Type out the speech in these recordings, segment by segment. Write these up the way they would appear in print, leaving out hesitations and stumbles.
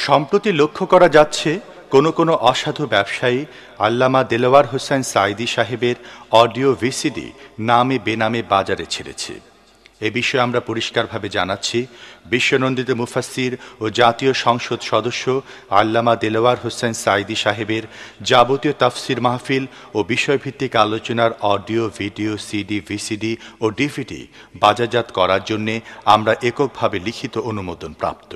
সম্প্রতি লক্ষ্য করা যাচ্ছে কোনো কোনো অসাধু ব্যবসায়ী আল্লামা দেলোয়ার হোসেন সাঈদী সাহেবের অডিও ভিসিডি নামে বেনামে বাজারে ছেড়েছে। এ বিষয়ে আমরা পরিষ্কারভাবে জানাচ্ছি, বিশ্বনন্দিত মুফাসসির ও জাতীয় সংসদ সদস্য আল্লামা দেলোয়ার হোসেন সাঈদী সাহেবের যাবতীয় তাফসির মাহফিল ও বিষয়ভিত্তিক আলোচনার অডিও, ভিডিও, সিডি, ভিসিডি ও ডিভিডি বাজারজাত করার জন্যে আমরা এককভাবে লিখিত অনুমোদন প্রাপ্ত।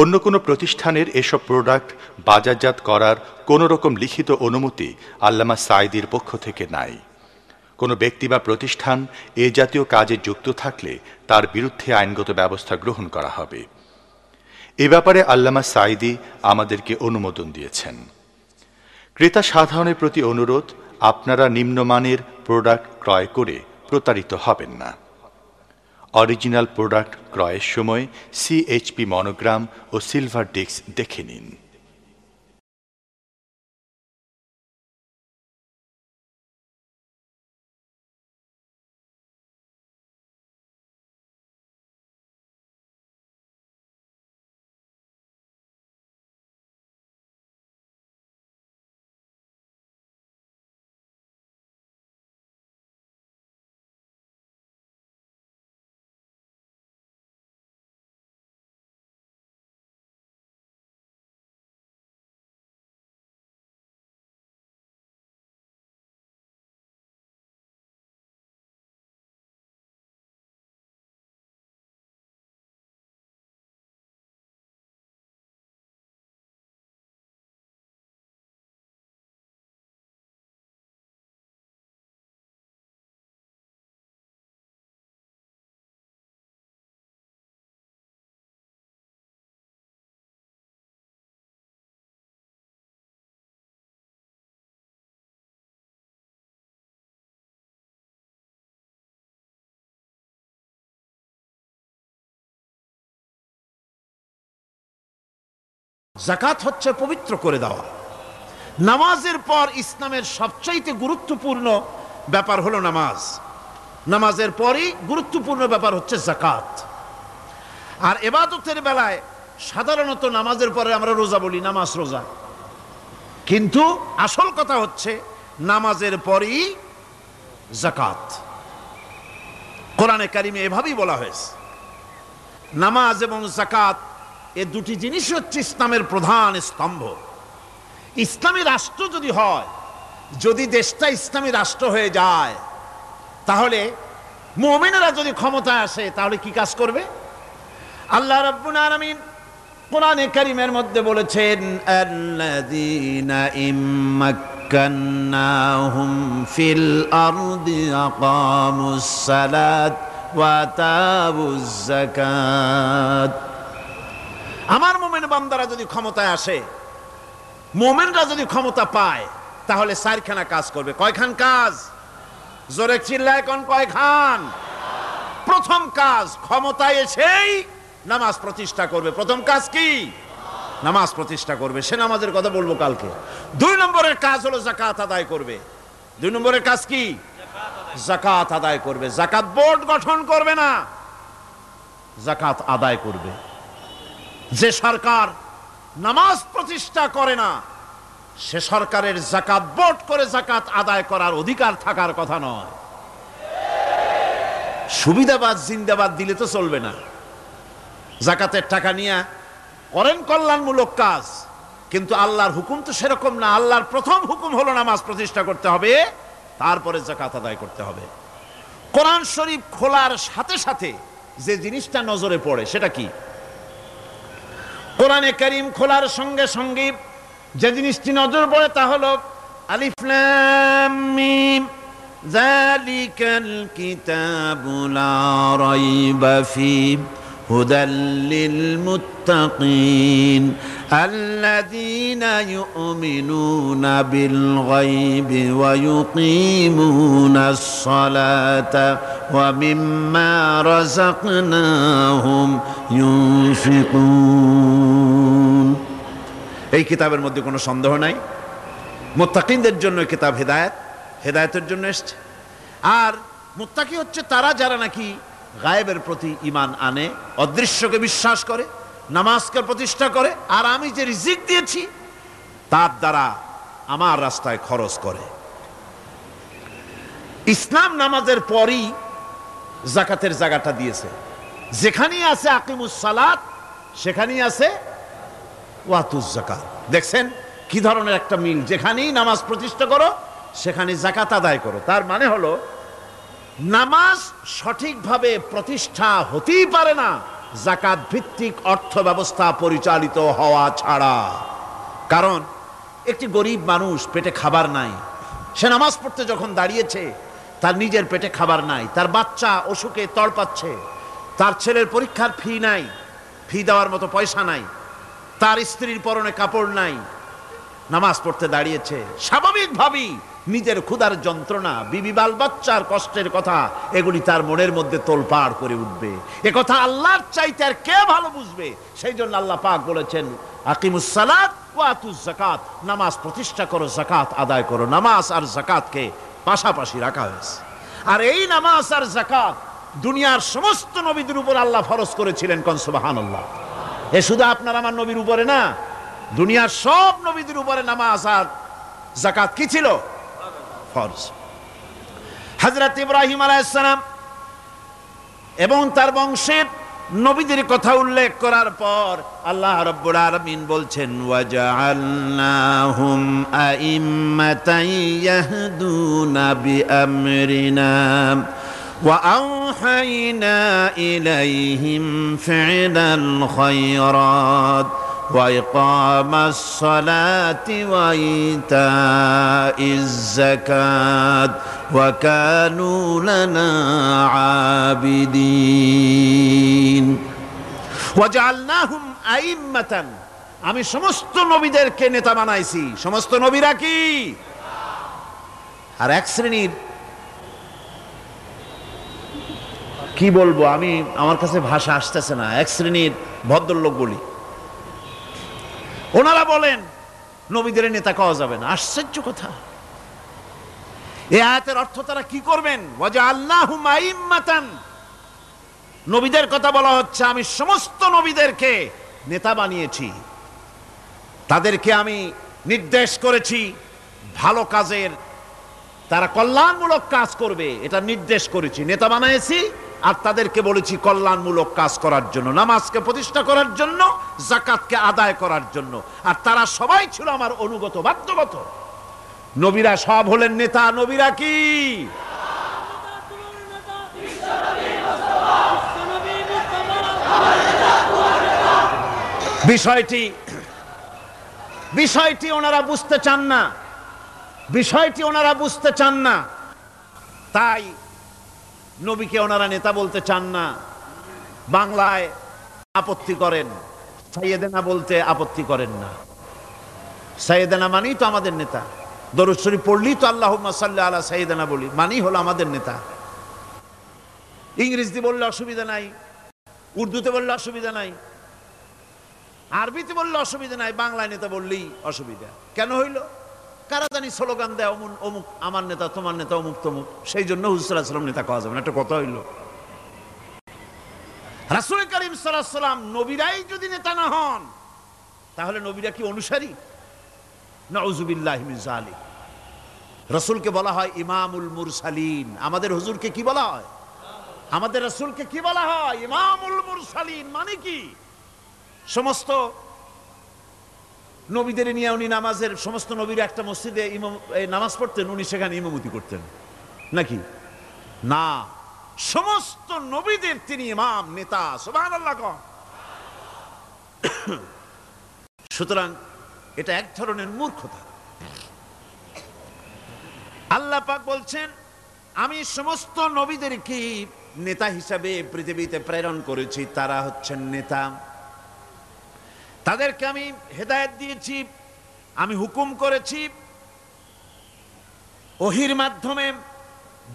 অন্য কোনো প্রতিষ্ঠানের এসব প্রোডাক্ট বাজারজাত করার কোনো রকম লিখিত অনুমতি আল্লামা সাঈদীর পক্ষ থেকে নাই। কোনো ব্যক্তি বা প্রতিষ্ঠান এ জাতীয় কাজে যুক্ত থাকলে তার বিরুদ্ধে আইনগত ব্যবস্থা গ্রহণ করা হবে। এ ব্যাপারে আল্লামা সাঈদী আমাদেরকে অনুমোদন দিয়েছেন। ক্রেতা সাধারণের প্রতি অনুরোধ, আপনারা নিম্নমানের প্রোডাক্ট ক্রয় করে প্রতারিত হবেন না। অরিজিনাল প্রোডাক্ট ক্রয়ের সময় সিএইচপি মনোগ্রাম ও সিলভার ডিস্ক দেখে নিন। যাকাত হচ্ছে পবিত্র করে দেওয়া। নামাজের পর ইসলামের সবচাইতে গুরুত্বপূর্ণ ব্যাপার হলো নামাজ। নামাজের পরই গুরুত্বপূর্ণ ব্যাপার হচ্ছে যাকাত। আর ইবাদতের বেলায় সাধারণত নামাজের পরে আমরা রোজা বলি, নামাজ রোজা, কিন্তু আসল কথা হচ্ছে নামাজের পরই যাকাত। কোরআনে কারিমে এভাবেই বলা হয়েছে। নামাজ এবং যাকাত এ দুটি জিনিস হচ্ছে ইসলামের প্রধান স্তম্ভ। ইসলামী রাষ্ট্র যদি হয়, যদি দেশটা ইসলামী রাষ্ট্র হয়ে যায়, তাহলে মুমিনেরা যদি ক্ষমতায় আসে তাহলে কি কাজ করবে? আল্লাহ রাব্বুল আলামিন কোরআনে কারীমের মধ্যে বলেছেন, আল্লাযীনা ইম্মাক্কান্নাহুম ফিল আরদি আকামুস সালাত ওয়া আতাউজ যাকাত। আমার মুমিন বান্দারা যদি ক্ষমতায় আসে, মুমিনরা যদি ক্ষমতা পায়, তাহলে চারখানা কাজ করবে। কয়খান কাজ? জোরে চিল্লায় কোন কয়খান? প্রথম কাজ, ক্ষমতায় এসেই নামাজ প্রতিষ্ঠা করবে। প্রথম কাজ কি? নামাজ প্রতিষ্ঠা করবে। সে নামাজের কথা বলবো কালকে। 2 নম্বরের কাজ হলো যাকাত আদায় করবে। 2 নম্বরের কাজ কি? যাকাত আদায় করবে। যাকাত বোর্ড গঠন করবে না, যাকাত আদায় করবে। যে সরকার নামাজ প্রতিষ্ঠা করে না, সে সরকারের যাকাত বোর্ড করে যাকাত আদায় করার অধিকার থাকার কথা নয়। সুবিধাবাদ জিন্দাবাদ দিলে তো চলবে না। যাকাতের টাকা নিয়ে করেন কল্যাণমূলক কাজ, কিন্তু আল্লাহর হুকুম তো সেরকম না। আল্লাহর প্রথম হুকুম হলো নামাজ প্রতিষ্ঠা করতে হবে, তারপরে যাকাত আদায় করতে হবে। কোরআন শরীফ খোলার সাথে সাথে যে জিনিসটা নজরে পড়ে সেটা কি? কোরআনে কারীম খোলার সঙ্গে সঙ্গে যে জিনিসটি নজর পড়ে তা হলো আলিফ লাম মিম যালিকাল কিতাবু লা রাইবা ফীহি হুদাল লিল মুত্তাকিন আল্লাযীনা ইউমিনুনা বিল গায়বি ওয়া ইউকিমুনাস সালাতা ওয়া মিম্মা রাযাকনাহুম ইউনফিকুন। এই কিতাবের মধ্যে কোনো সন্দেহ নাই, মুত্তাকিনদের জন্য এই কিতাব হেদায়েত, হেদায়েতের জন্য এসেছে। আর মুত্তাকি হচ্ছে তারা যারা নাকি গায়েবের প্রতি ঈমান আনে, অদৃশ্যকে বিশ্বাস করে, নামাজকে প্রতিষ্ঠা করে, আর আমি যে রিজিক দিয়েছি তার দ্বারা আমার রাস্তায় খরচ করে। ইসলাম নামাজের পরই যাকাতের জায়গাটা দিয়েছে। যেখানেই আছে আকিমুস সালাত, সেখানেই আছে ওয়াতুজ যাকাত। দেখছেন কি ধরনের একটা মিল, যেখানেই নামাজ প্রতিষ্ঠা করো সেখানে যাকাত আদায় করো। তার মানে হলো নামাজ সঠিকভাবে প্রতিষ্ঠা হতেই পারে না যাকাত ভিত্তিক অর্থ ব্যবস্থা পরিচালিত হওয়া ছাড়া। কারণ একটি গরিব মানুষ, পেটে খাবার নাই, সে নামাজ পড়তে যখন দাঁড়িয়েছে তার নিজের পেটে খাবার নাই, তার বাচ্চা অসুখে তড়পাচ্ছে, তার ছেলের পরীক্ষার ফি নাই, ফি দেওয়ার মতো পয়সা নাই, তার স্ত্রীর পরনে কাপড় নাই, নামাজ পড়তে দাঁড়িয়েছে, স্বাভাবিকভাবেই নিজের ক্ষুধার যন্ত্রণা, বিবি বাল বাচ্চার কষ্টের কথা এগুলি তার মনের মধ্যে তোলপাড় করে উঠবে। এ কথা আল্লাহর চাইতে আর কে ভালো বুঝবে? সেই জন্য আল্লাহ পাক বলেছেন আকিমুস সালাত ওয়া আতুজ যাকাত, নামাজ প্রতিষ্ঠা করো, যাকাত আদায় করো। নামাজ আর যাকাতকে পাশাপাশি রাখা হয়েছে। আর এই নামাজ আর যাকাত দুনিয়ার সমস্ত নবীদের উপর আল্লাহ ফরজ করেছিলেন। কোন সুবহানাল্লাহ। এ শুধু আপনার আমার নবীর উপরে না, দুনিয়ার সব নবীদের উপরে নামাজ আর যাকাত কি ছিল? ফরজ। হযরত ইব্রাহিম আলাইহিস সালাম এবং তার বংশের নবীদের কথা উল্লেখ করার পর আল্লাহ রাব্বুল আলামিন বলছেন ওয়াজআলনাহুম আইম্মাতান ইয়াহদুনা বিআমরিনা ওয়া আওহাইনা ইলাইহিম ফি'লাল খায়রাত ওয়া ইকামাস সালাতি ওয়া ইতাইজ যাকাত ওয়া কানু লানা আবিদিন। ওয়াজআলনাহুম আইম্মাতান, আমি সমস্ত নবীদেরকে নেতা বানাইছি। সমস্ত নবীরা কি? আর এক শ্রেণীর, কি বলবো আমি, আমার কাছে ভাষা আসতেছে না, এক শ্রেণীর ভদ্রলোক বলি, ওনারা বলেন নবীদের নেতা কওয়া যাবে না। আশ্চর্য কথা। এই আয়াতের অর্থ তারা কি করবেন? ওয়াজআলনাহুম আইম্মাতান, নবীদের কথা বলা হচ্ছে আমি সমস্ত নবীদেরকে নেতা বানিয়েছি, তাদেরকে আমি নির্দেশ করেছি ভালো কাজের, তারা কল্যাণমূলক কাজ করবে এটা নির্দেশ করেছি, নেতা বানিয়েছি। আর তাদেরকে বলেছি কল্যাণমূলক কাজ করার জন্য, নামাজকে প্রতিষ্ঠা করার জন্য, যাকাতকে আদায় করার জন্য। আর তারা সবাই ছিল আমার অনুগত, বাধ্যগত। নবীরা সব হলেন নেতা। নবীরা কি? বিষয়টি ওনারা বুঝতে চান না, বিষয়টি ওনারা বুঝতে চান না, তাই নবীকে ওনারা নেতা বলতে চান না। বাংলায় আপত্তি করেন, সাইয়েদেনা বলতে আপত্তি করেন না। সাইয়েদেনা মানেই তো আমাদের নেতা। দরুদ শরীফ পড়লেই তো আল্লাহুম্মা সাল্লি আলা সাইয়েদেনা বলি, মানেই হলো আমাদের নেতা। ইংরেজিতে বললে অসুবিধা নাই, উর্দুতে বললে অসুবিধা নাই, আরবিতে বললে অসুবিধা নাই, বাংলায় নেতা বললেই অসুবিধা। কেন হইল? কারা জানি স্লোগান দেয় অমুক আমার নেতা, তোমার নেতা অমুক তমুক, সেই জন্য হুজুর সাল্লাল্লাহু আলাইহি ওয়াসাল্লাম নেতা কওয়া যাবে না। একটা কথা হইল, রাসূল করিম সাল্লাল্লাহু আলাইহি ওয়াসাল্লাম নবীরাই যদি নেতা না হন তাহলে নবীরা কি অনুসারী? নাউযুবিল্লাহি মিন যালিক। রাসূলকে বলা হয় ইমামুল মুরসালিন। আমাদের হুজুরকে কি বলা হয়? আমাদের রাসূলকে কি বলা হয়? ইমামুল মুরসালিন। মানে কি? সমস্ত নবীদের নিয়ে উনি নামাজের, সমস্ত নবীরা একটা মসজিদে নামাজ পড়তেন, উনি সেখানে ইমামতি করতেন নাকি? না, সমস্ত নবীদের তিনি ইমাম, নেতা। সুবহানাল্লাহ। সুতরাং এটা এক ধরনের মূর্খতা। আল্লাহ পাক বলছেন আমি সমস্ত নবীদেরকে নেতা হিসাবে পৃথিবীতে প্রেরণ করেছি, তারা হচ্ছেন নেতা। তাদেরকে আমি হেদায়েত দিয়েছি, আমি হুকুম করেছি ওহীর মাধ্যমে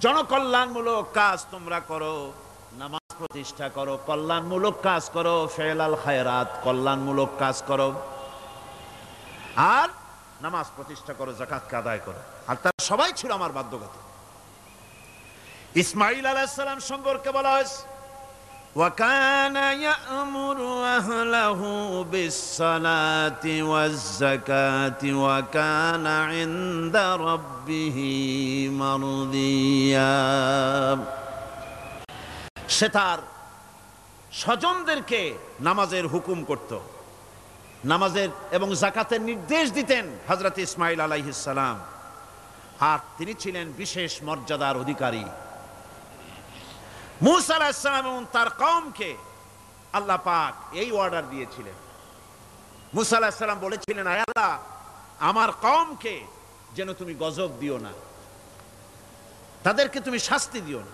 জনকল্যাণমূলক কাজ তোমরা করো, নামাজ প্রতিষ্ঠা করো, কল্যাণমূলক কাজ করো, ফেলাল খায়রাত, কল্যাণমূলক কাজ করো, আর নামাজ প্রতিষ্ঠা করো, যাকাতকে আদায় করো। আর তারা সবাই ছিল আমার বাধ্যগত। ইসমাঈল আলাইহিস সালাম সম্পর্কে বলা হয়েছে وَكَانَ يَأْمُرُ أَهْلَهُ بِالصَّلَاةِ وَالزَّكَاةِ وَكَانَ عِندَ رَبِّهِ مَرْضِيًّا। সে তার স্বজনদেরকে নামাজের হুকুম করত, নামাজের এবং যাকাতের নির্দেশ দিতেন হযরত ইসমাঈল আলাইহিস সালাম, আর তিনি ছিলেন বিশেষ মর্যাদার অধিকারী। মূসা আলাইহিস সালাম এবং তার কওমকে আল্লাহ পাক এই অর্ডার দিয়েছিলেন। মূসা আলাইহিস সালাম বলেছিলেন, আয় আল্লাহ, আমার কওমকে যেন তুমি গজব দিও না, তাদেরকে তুমি শাস্তি দিও না।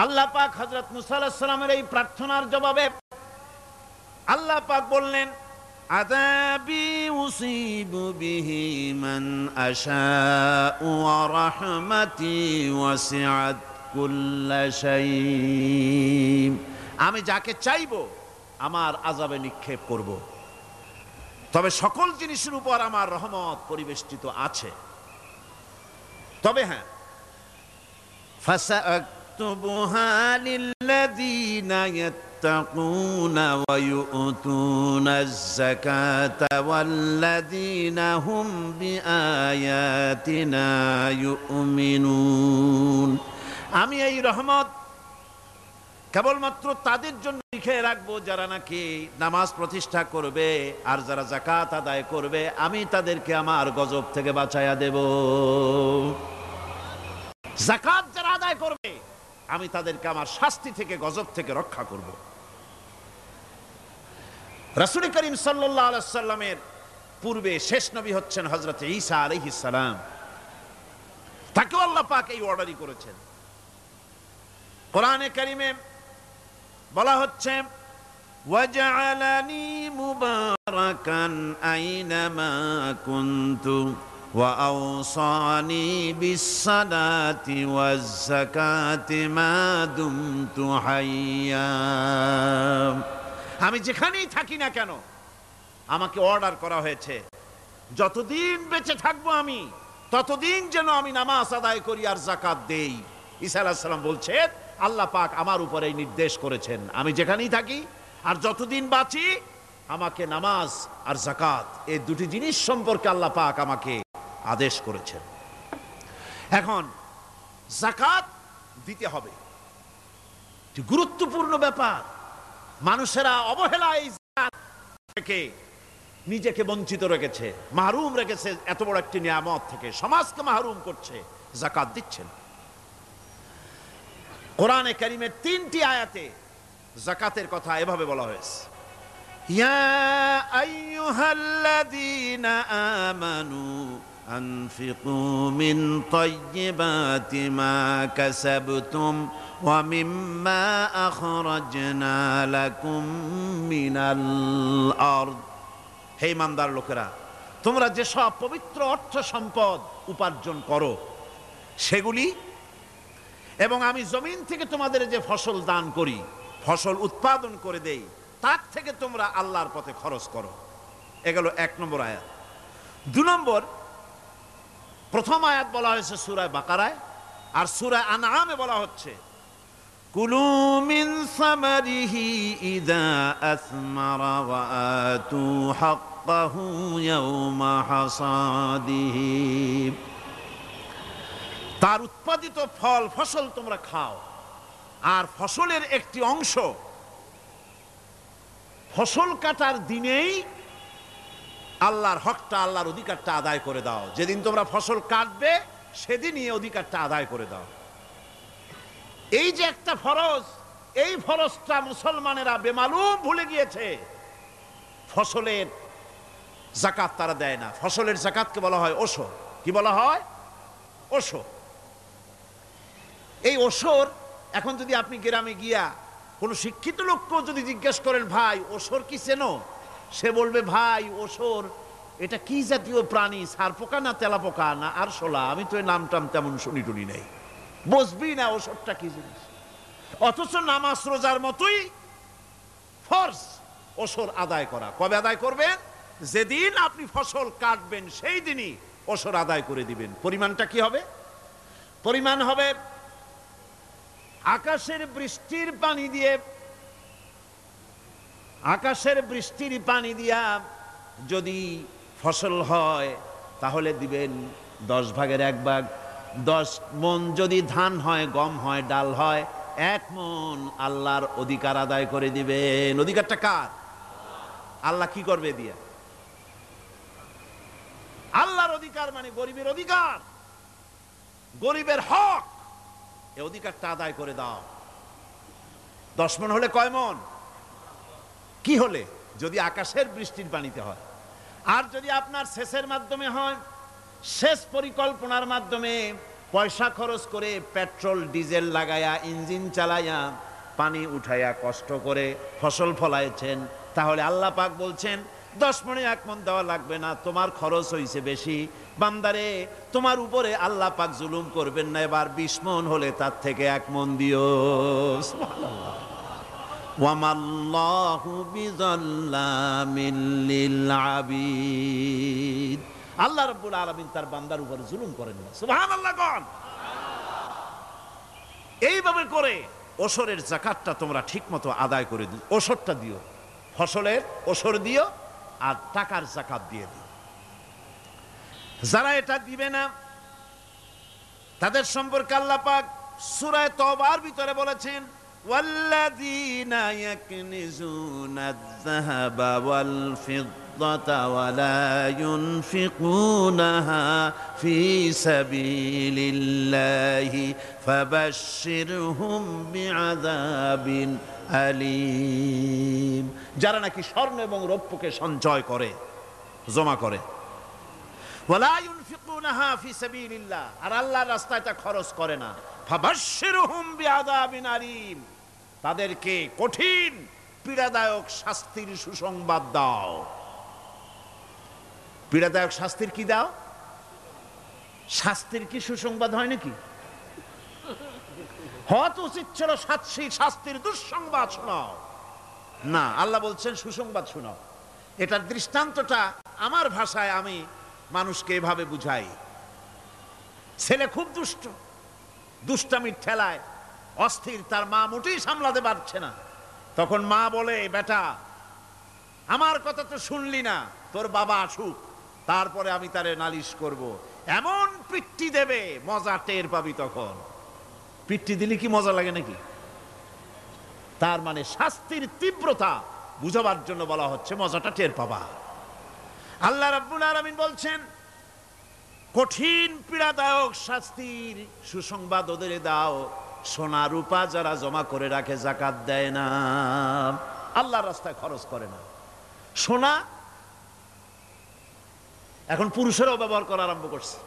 আল্লাহ পাক হযরত মূসা আলাইহিস সালামের এই প্রার্থনার জবাবে আল্লাহ পাক বললেন, আযাবি উসিবু বিহি মান আশাউ ওয়া রাহমাতি ওয়াসিআত কুল্লা শাই। আমি যাকে চাইবো আমার আযাবে নিক্ষেপ করব, তবে সকল জিনিসের উপর আমার রহমত পরিবেষ্টিত আছে। তবে হ্যাঁ, ফাসাকতুবুহা লিল্লাযীনা ইয়াত্তাকুনা ওয়া ইউতুনাজ যাকাতা ওয়াল্লাযীনা হুম বিআয়াতিনা ইউমিনুন। আমি এই রহমত কেবলমাত্র তাদের জন্য লিখে রাখবো যারা নাকি নামাজ প্রতিষ্ঠা করবে আর যারা যাকাত আদায় করবে, আমি তাদেরকে আমার গজব থেকে বাঁচায়া দেব। যাকাত যারা আদায় করবে আমি তাদেরকে আমার শাস্তি থেকে, গজব থেকে রক্ষা করব। রাসূল করিম সাল্লাল্লাহু আলাইহি ওয়াসাল্লামের পূর্বে শেষ নবী হচ্ছেন হযরত ঈসা আলাইহিস সালাম, তাকেও আল্লাহ পাক এই অর্ডারই করেছেন। কোরআনে কারিমে বলা হচ্ছে, ওয়াজআলানি মুবারাকান আইনামা কুনতু ওয়া আওসানি বিসসালাতি ওয়াজ যাকাতি মা দুমতু হাইয়া। আমি যেখানেই থাকি না কেন আমাকে অর্ডার করা হয়েছে যতদিন বেঁচে থাকবো আমি ততদিন যেন আমি নামাজ আদায় করি আর যাকাত দেই। ঈসা আলাইহিস সালাম বলছেন, আল্লাহ পাক আমার উপরে এই নির্দেশ করেছেন, আমি যেখানেই থাকি আর যতদিন বাঁচি আমাকে নামাজ আর যাকাত এই দুটি জিনিস সম্পর্কে আল্লাহ পাক আমাকে আদেশ করেছেন। এখন যাকাত দিতে হবে, গুরুত্বপূর্ণ ব্যাপার। মানুষেরা অবহেলায় যাকাত থেকে নিজেকে বঞ্চিত রেখেছে, মাহরুম রেখেছে এত বড় একটি নিয়ামত থেকে, সমাজকে মাহরুম করছে, যাকাত দিচ্ছেন। কোরআনে কারিমের 3টি আয়াতে যাকাতের কথা এভাবে বলা হয়েছে, ইয়া আইয়ুহাল্লাযীনা আমানু আনফিকু মিন তাইয়্যিবাতি মা কাসাবতুম ওয়া মিম্মা আখরাজনা লাকুম মিনাল আরদ। হে ইমানদার লোকেরা, তোমরা যেসব পবিত্র অর্থ সম্পদ উপার্জন করো সেগুলি, এবং আমি জমিন থেকে তোমাদের যে ফসল দান করি, ফসল উৎপাদন করে দেই, তার থেকে তোমরা আল্লাহর পথে খরচ করো। এগুলো 1 নম্বর আয়াত। 2 নম্বর, প্রথম আয়াত বলা হয়েছে সূরা বাকারায়, আর সূরা আনআমে বলা হচ্ছে, কুলু মিন সামারিহি ইযা আসমারা ওয়া আতু হাক্কাহু ইয়াওমা হাসাদিহি। তার উৎপাদিত ফল ফসল তোমরা খাও, আর ফসলের একটি অংশ ফসল কাটার দিনেই আল্লাহর হকটা, আল্লাহর অধিকারটা আদায় করে দাও। যেদিন তোমরা ফসল কাটবে সেদিনই অধিকারটা আদায় করে দাও। এই যে একটা ফরজ, এই ফরজটা মুসলমানেরা বেমালুম ভুলে গিয়েছে। ফসলের যাকাত তারা দেয় না। ফসলের যাকাতকে বলা হয় ওশর। কি বলা হয়? ওশর। এই ওশর এখন যদি আপনি গ্রামে গিয়া কোনো শিক্ষিত লোককেও যদি জিজ্ঞেস করেন, ভাই ওশর কি চেনো? সে বলবে, ভাই ওশর এটা কি জাতীয় প্রাণী, সারপোকা না তেলাপোকা না আরশোলা, আমি তো এই নামটাম তেমন শুনি টুনি নেই, বুঝবি না ওশরটা কি জিনিস। অথচ নামাজ রোজার মতোই ফরজ ওশর আদায় করা। কবে আদায় করবেন? যেদিন আপনি ফসল কাটবেন সেই দিনই ওশর আদায় করে দিবেন। পরিমাণটা কি হবে? পরিমাণ হবে আকাশের বৃষ্টির পানি দিয়ে, আকাশের বৃষ্টির পানি দিয়া যদি ফসল হয় তাহলে দিবেন 10 ভাগের 1 ভাগ। 10 মণ যদি ধান হয়, গম হয়, ডাল হয়, 1 মণ আল্লাহর অধিকার আদায় করে দিবেন। অধিকারটা কার? আল্লাহ কি করবে দিয়া? আল্লাহর অধিকার মানে গরিবের অধিকার, গরিবের হক। এই অধিকারটা আদায় করে দাও। 10 মণ হলে কয় মণ? কি হলে? যদি আকাশের বৃষ্টির পানিতে হয়। আর যদি আপনার সেচের মাধ্যমে হয়, সেচ পরিকল্পনার মাধ্যমে পয়সা খরচ করে পেট্রোল ডিজেল লাগায়া ইঞ্জিন চালায়া পানি উঠাইয়া কষ্ট করে ফসল ফলাইছেন, তাহলে আল্লাহ পাক বলছেন 10 মণে 1 মণ দেওয়া লাগবে না, তোমার খরচ হইছে বেশি। বান্দারে, তোমার উপরে আল্লাহ পাক জুলুম করবেন না, এবার 20 মণ হলে তার থেকে 1 মণ দিও। সুবহানাল্লাহ। ওয়ামাল্লাহু বিযাল্লামিল লিল আবিদ। আল্লাহ রাব্বুল আলামিন তার বান্দার উপরে জুলুম করেন না। সুবহানাল্লাহ কোন। এইভাবে করে ওশরের যাকাতটা তোমরা ঠিকমতো আদায় করে দিও। ওশরটা দিও, ফসলের ওশর দিও আর টাকার যাকাত দিয়ে দিও। যারা এটা দিবে না তাদের সম্পর্কে আল্লাহ পাক সূরা তওবার ভিতরে বলেছেন, ওয়াল্লাযীনা ইয়াকনিজুনা আয-যাহাবা ওয়াল ফিদ্দাতা ওয়ালা ইউনফিকুনাহা ফি সাবিলিল্লাহি ফাবাশশিরহুম বিআযাবিন আলীম। যারা নাকি স্বর্ণ এবং রৌপ্যকে সঞ্চয় করে, জমা করে, ওয়ালা ইউনফিকুনাহা ফি সাবিলিল্লাহ, আর আল্লাহর রাস্তায় তা খরচ করে না, ফাবাশশিরহুম বিআযাবিন আলীম, তাদেরকে কঠিন পীড়াদায়ক শাস্তির সুসংবাদ দাও। পীড়াদায়ক শাস্তির কি দাও? শাস্তির কি সুসংবাদ হয় নাকি? হয়তো উচিত ছিল শাস্তির দুঃসংবাদ শোনাও, না, আল্লাহ বলছেন সুসংবাদ শোনাও। এটার দৃষ্টান্তটা আমার ভাষায় আমি মানুষকে এভাবে বুঝাই। ছেলে খুব দুষ্ট, দুষ্টামির ঠেলায় অস্থির, তার মা মোটেই সামলাতে পারছে না। তখন মা বলে, বেটা আমার কথা তো শুনলি না, তোর বাবা আসুক, তারপরে আমি তারে নালিশ করব। এমন পিট্টি দেবে, মজা টের পাবি। তখন পিট্টি দিলে কি মজা লাগে নাকি? তার মানে শাস্তির তীব্রতা বুঝাবার জন্য বলা হচ্ছে, মজাটা টের পাবা। আল্লাহ রাব্বুল আলামিন বলছেন, কঠিন পীড়াদায়ক শাস্তির সুসংবাদ ওদের দাও, সোনা রূপা যারা জমা করে রাখে, যাকাত দেয় না, আল্লাহর রাস্তায় খরচ করে না। সোনা এখন পুরুষেরাও ব্যবহার করা আরম্ভ করছে।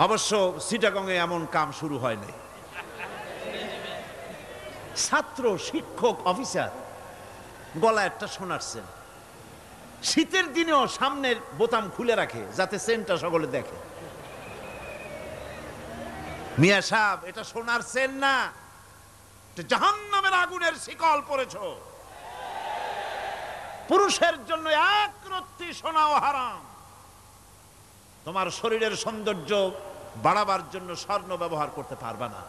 অবশ্য চিটাগংয়ে এমন কাম শুরু হয় নাই। ছাত্র, শিক্ষক, অফিসার গলায় একটা সোনার চেন, শীতের দিনেও সামনের বোতাম খুলে রাখে যাতে চেনটা সকলে দেখে। মিয়া সাহেব, এটা সোনার চেন না, জাহান্নামের আগুনের শিকল পড়েছ। পুরুষের জন্য এক রত্তি সোনাও হারাম। তোমার শরীরের সৌন্দর্য বাড়াবার জন্য স্বর্ণ ব্যবহার করতে পারবা না।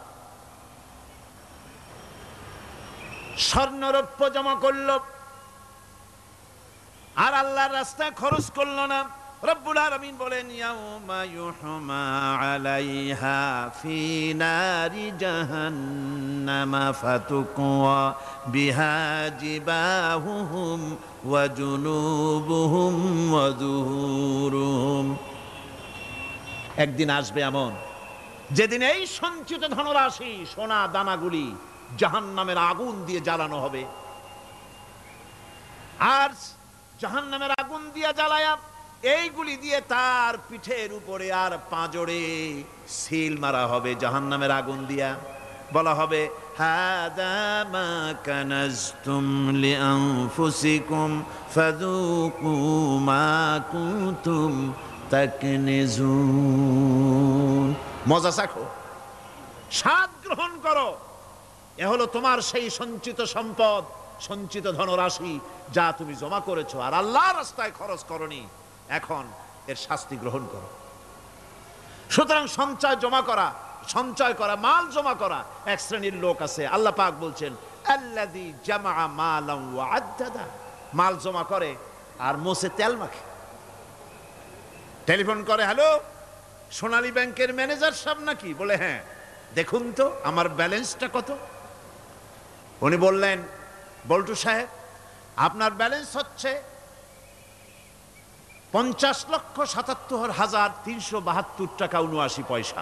স্বর্ণ রৌপ্য জমা করলো আর আল্লাহর রাস্তায় খরচ করলো না। রব্বুল আলামিন বলেন, ইয়াউমা ইউহমা আলাইহা ফি নারি জাহান্নামা ফাতুকওয়া বিহা জিবাহুহুম ওয়া জুনুবুহুম ওয়া যুহুরুহুম। একদিন আসবে এমন, যেদিন এই সঞ্চিত ধনরাশি, সোনা দানাগুলি জাহান্নামের আগুন দিয়ে জ্বালানো হবে। আর জাহান্নামের আগুন দিয়ে জ্বালায়া এইগুলি দিয়ে তার পিঠের উপরে আর পাঁজরে সিল মারা হবে জাহান্নামের আগুন দিয়া। বলা হবে, হাদা মা কানাজতুম লিআনফুসিকুম ফাযুকু মা কুনতুম তাকনিজুন। মজা চাখো, স্বাদ গ্রহণ করো, এ হলো তোমার সেই সঞ্চিত সম্পদ, সঞ্চিত ধনরাশি যা তুমি জমা করেছো আর আল্লাহর রাস্তায় খরচ করনি। এখন এর শাস্তি গ্রহণ করো। সুতরাং সঞ্চয় জমা করা সঞ্চয় করা, মাল জমা করা এক শ্রেণীর লোক আছে। আল্লাহ পাক বলছেন আল্লাযী জামা মালান ওয়া আদ্দাদা, মাল জমা করে আর মোছে তেল মাখে। টেলিফোন করে, হ্যালো সোনালী ব্যাংকের ম্যানেজার সাহেব নাকি? বলে হ্যাঁ, দেখুন তো আমার ব্যালেন্সটা কত। উনি বললেন, বল্টু সাহেব আপনার ব্যালেন্স হচ্ছে 50,77,372 টাকা 79 পয়সা।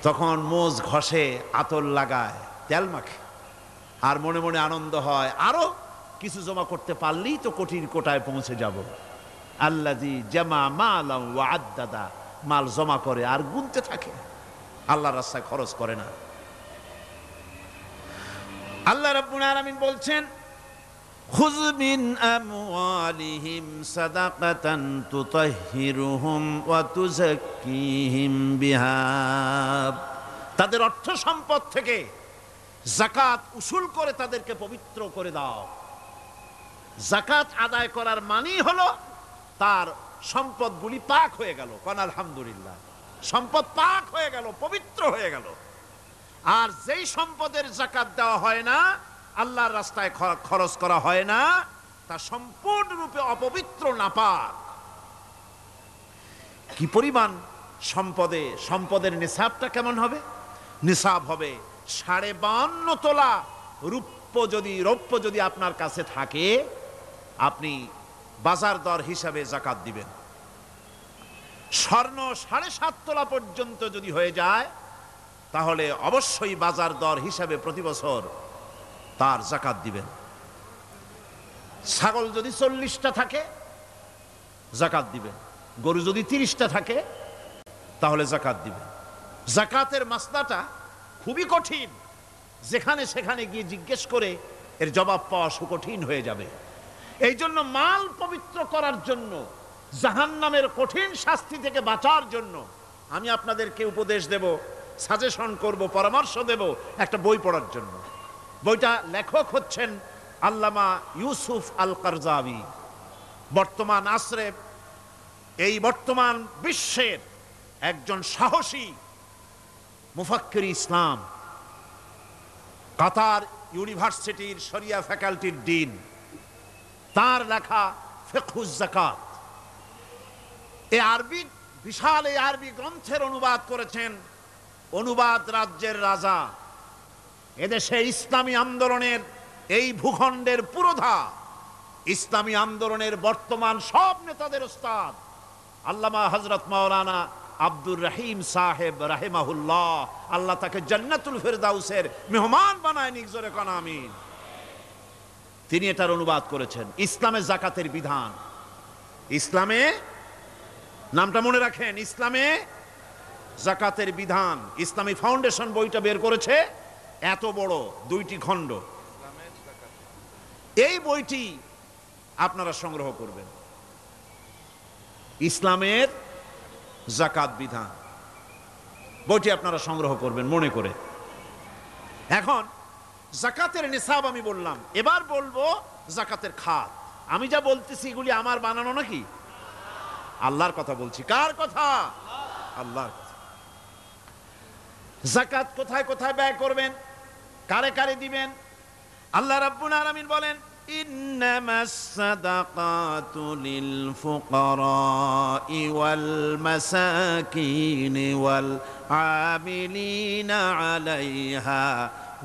তখন মোজ ঘষে, আতর লাগায়, তেল মাখে, আর মনে মনে আনন্দ হয়, আরো কিছু জমা করতে পারলেই তো কোটির কোটায় পৌঁছে যাব। আল্লাযী জামা মালান ওয়া আদ্দাদা, মাল জমা করে আর গুনতে থাকে, আল্লাহর রাস্তায় খরচ করে না। আল্লাহ রাব্বুল আলামিন বলছেন খুয মিন আমওয়ালিহিম সাদাকাতান তুতাহহিরুহুম ওয়া তুযাক্কিহিম বিহা, তাদের অর্থ সম্পদ থেকে যাকাত উসুল করে তাদেরকে পবিত্র করে দাও। যাকাত আদায় করার মানেই হলো তার সম্পদগুলি পাক হয়ে গেল। কোন আলহামদুলিল্লাহ, সম্পদ পাক হয়ে গেল, পবিত্র হয়ে গেল। আর যেই সম্পদের যাকাত দেওয়া হয় না, আল্লাহর রাস্তায় খরচ করা হয় না, তা সম্পূর্ণরূপে অপবিত্র, নাপাক। কি পরিমাণ সম্পদের নিসাবটা কেমন হবে? নিসাব হবে 52.5 তোলা রৌপ্য যদি আপনার কাছে থাকে, আপনি বাজার দর হিসাবে যাকাত দিবেন। স্বর্ণ 7.5 তোলা পর্যন্ত যদি হয়ে যায়, তাহলে অবশ্যই বাজার দর হিসাবে প্রতি বছর তার যাকাত দিবেন। ছাগল যদি 40টা থাকে যাকাত দিবেন, গরু যদি 30টা থাকে তাহলে যাকাত দিবেন। যাকাতের মাসলাটা খুবই কঠিন, যেখানে সেখানে গিয়ে জিজ্ঞেস করে এর জবাব পাওয়া সুকঠিন হয়ে যাবে। এই জন্য মাল পবিত্র করার জন্য, জাহান্নামের কঠিন শাস্তি থেকে বাঁচার জন্য আমি আপনাদেরকে উপদেশ দেব, সাজেশন করব, পরামর্শ দেব একটা বই পড়ার জন্য। বইটা লেখক হচ্ছেন আল্লামা ইউসুফ আল কারজাবী। বর্তমান আসরে, এই বর্তমান বিশ্বের একজন সাহসী মুফাক্কির ইসলাম, কাতার ইউনিভার্সিটির শরিয়া ফ্যাকাল্টির ডিন। তার লেখা ফিকহুজ যাকাত, বিশাল এই আরবি গ্রন্থের অনুবাদ করেছেন অনুবাদ রাজ্যের রাজা, এদেশে ইসলামী আন্দোলনের, এই ভূখণ্ডের পুরোধা ইসলামী আন্দোলনের বর্তমান সব নেতাদের ওস্তাদ আল্লামা হযরত মাওলানা আব্দুর রহিম সাহেব রাহিমাহুল্লাহ, আল্লাহ তাকে জান্নাতুল ফেরদাউসের মেহমান বানায় নিক, জোরে কোন আমিন। তিনি এটার অনুবাদ করেছেন ইসলামে যাকাতের বিধান। ইসলামে, নামটা মনে রাখেন, ইসলামে যাকাতের বিধান। ইসলামী ফাউন্ডেশন বইটা বের করেছে, এত বড় 2টি খণ্ড। এই বইটি আপনারা সংগ্রহ করবেন, ইসলামের যাকাত বিধান, বইটি আপনারা সংগ্রহ করবেন মনে করে। এখন যাকাতের নিসাব আমি বললাম, এবার বলবো যাকাতের খাত। আমি যা বলতেছি এগুলি আমার বানানো নাকি? আল্লাহর কথা বলছি। কার কথা? আল্লাহর কথা। যাকাত কোথায় কোথায় ব্যয় করবেন, কারে কারে দিবেন? আল্লাহ রাব্বুল আলামিন বলেন ইন্নামাস সাদাকাতু লিল ফুকারাই ওয়াল মাসাকিন ওয়াল আমিলিনা আলাইহা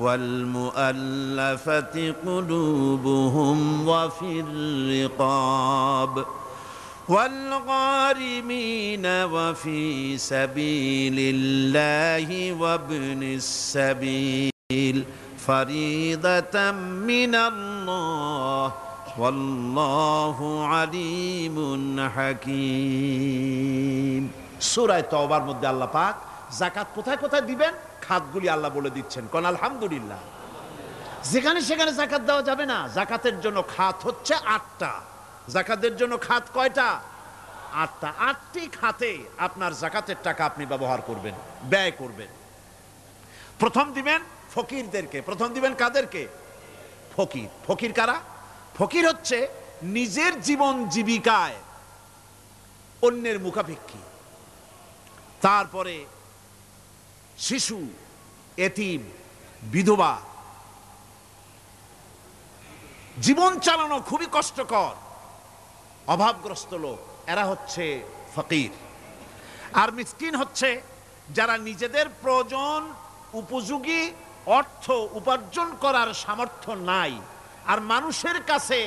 ওয়াল মুআল্লাফাতি কুলুবুহুম ওয়া ফির রিকাব والغارمين وفي سبيل الله وابن السبيل فريضة من الله والله عليم حكيم। সূরা তাওবার মধ্যে আল্লাহ পাক যাকাত কোথায় কোথায় দিবেন খাতগুলি আল্লাহ বলে দিচ্ছেন। কোন আলহামদুলিল্লাহ। যেখানে সেখানে যাকাত দেওয়া যাবে না। যাকাতের জন্য খাত হচ্ছে 8টা। যাকাতের জন্য খাত কয়টা? 8টা। 8টি খাতে আপনার যাকাতের টাকা আপনি ব্যবহার করবেন, ব্যয় করবেন। প্রথম দিবেন ফকিরদেরকে। প্রথম দিবেন কাদেরকে? ফকির। ফকির কারা? ফকির হচ্ছে নিজের জীবন জীবিকায় অন্যের মুখাপেক্ষী, তারপরে শিশু, এতিম, বিধবা, জীবন চালানো খুবই কষ্টকর, অভাবগ্রস্ত লোক, এরা হচ্ছে ফকির। আর মিসকিন হচ্ছে যারা নিজেদের প্রয়োজন উপযোগী অর্থ উপার্জন করার সামর্থ্য নাই, আর মানুষের কাছে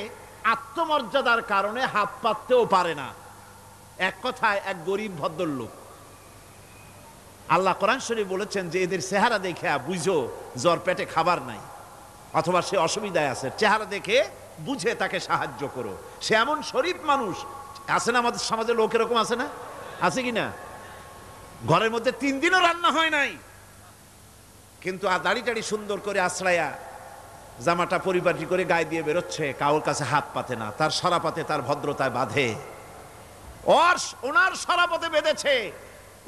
আত্মমর্যাদার কারণে হাত পাততেও পারে না। এক কথায় এক গরিব ভদ্রলোক। আল্লাহ কোরআন শরীফ বলেছেন যে এদের চেহারা দেখে বুঝো জ্বর পেটে খাবার নাই, অথবা সে অসুবিধায় আছে, চেহারা দেখে বুঝে তাকে সাহায্য করো। সে এমন শরীফ মানুষ আছে না, আমাদের সমাজে লোক এরকম আছে না, আছে কি না? ঘরের মধ্যে 3 দিনও রান্না হয় নাই, কিন্তু দাড়ি টাড়ি সুন্দর করে আশ্রয়া জামাটা পরিপাটি করে গায়ে দিয়ে বেরোচ্ছে, কারোর কাছে হাত পাতে না, তার সরাপাতে তার ভদ্রতায় বাঁধে। ওনার সরাপথে বেঁধেছে,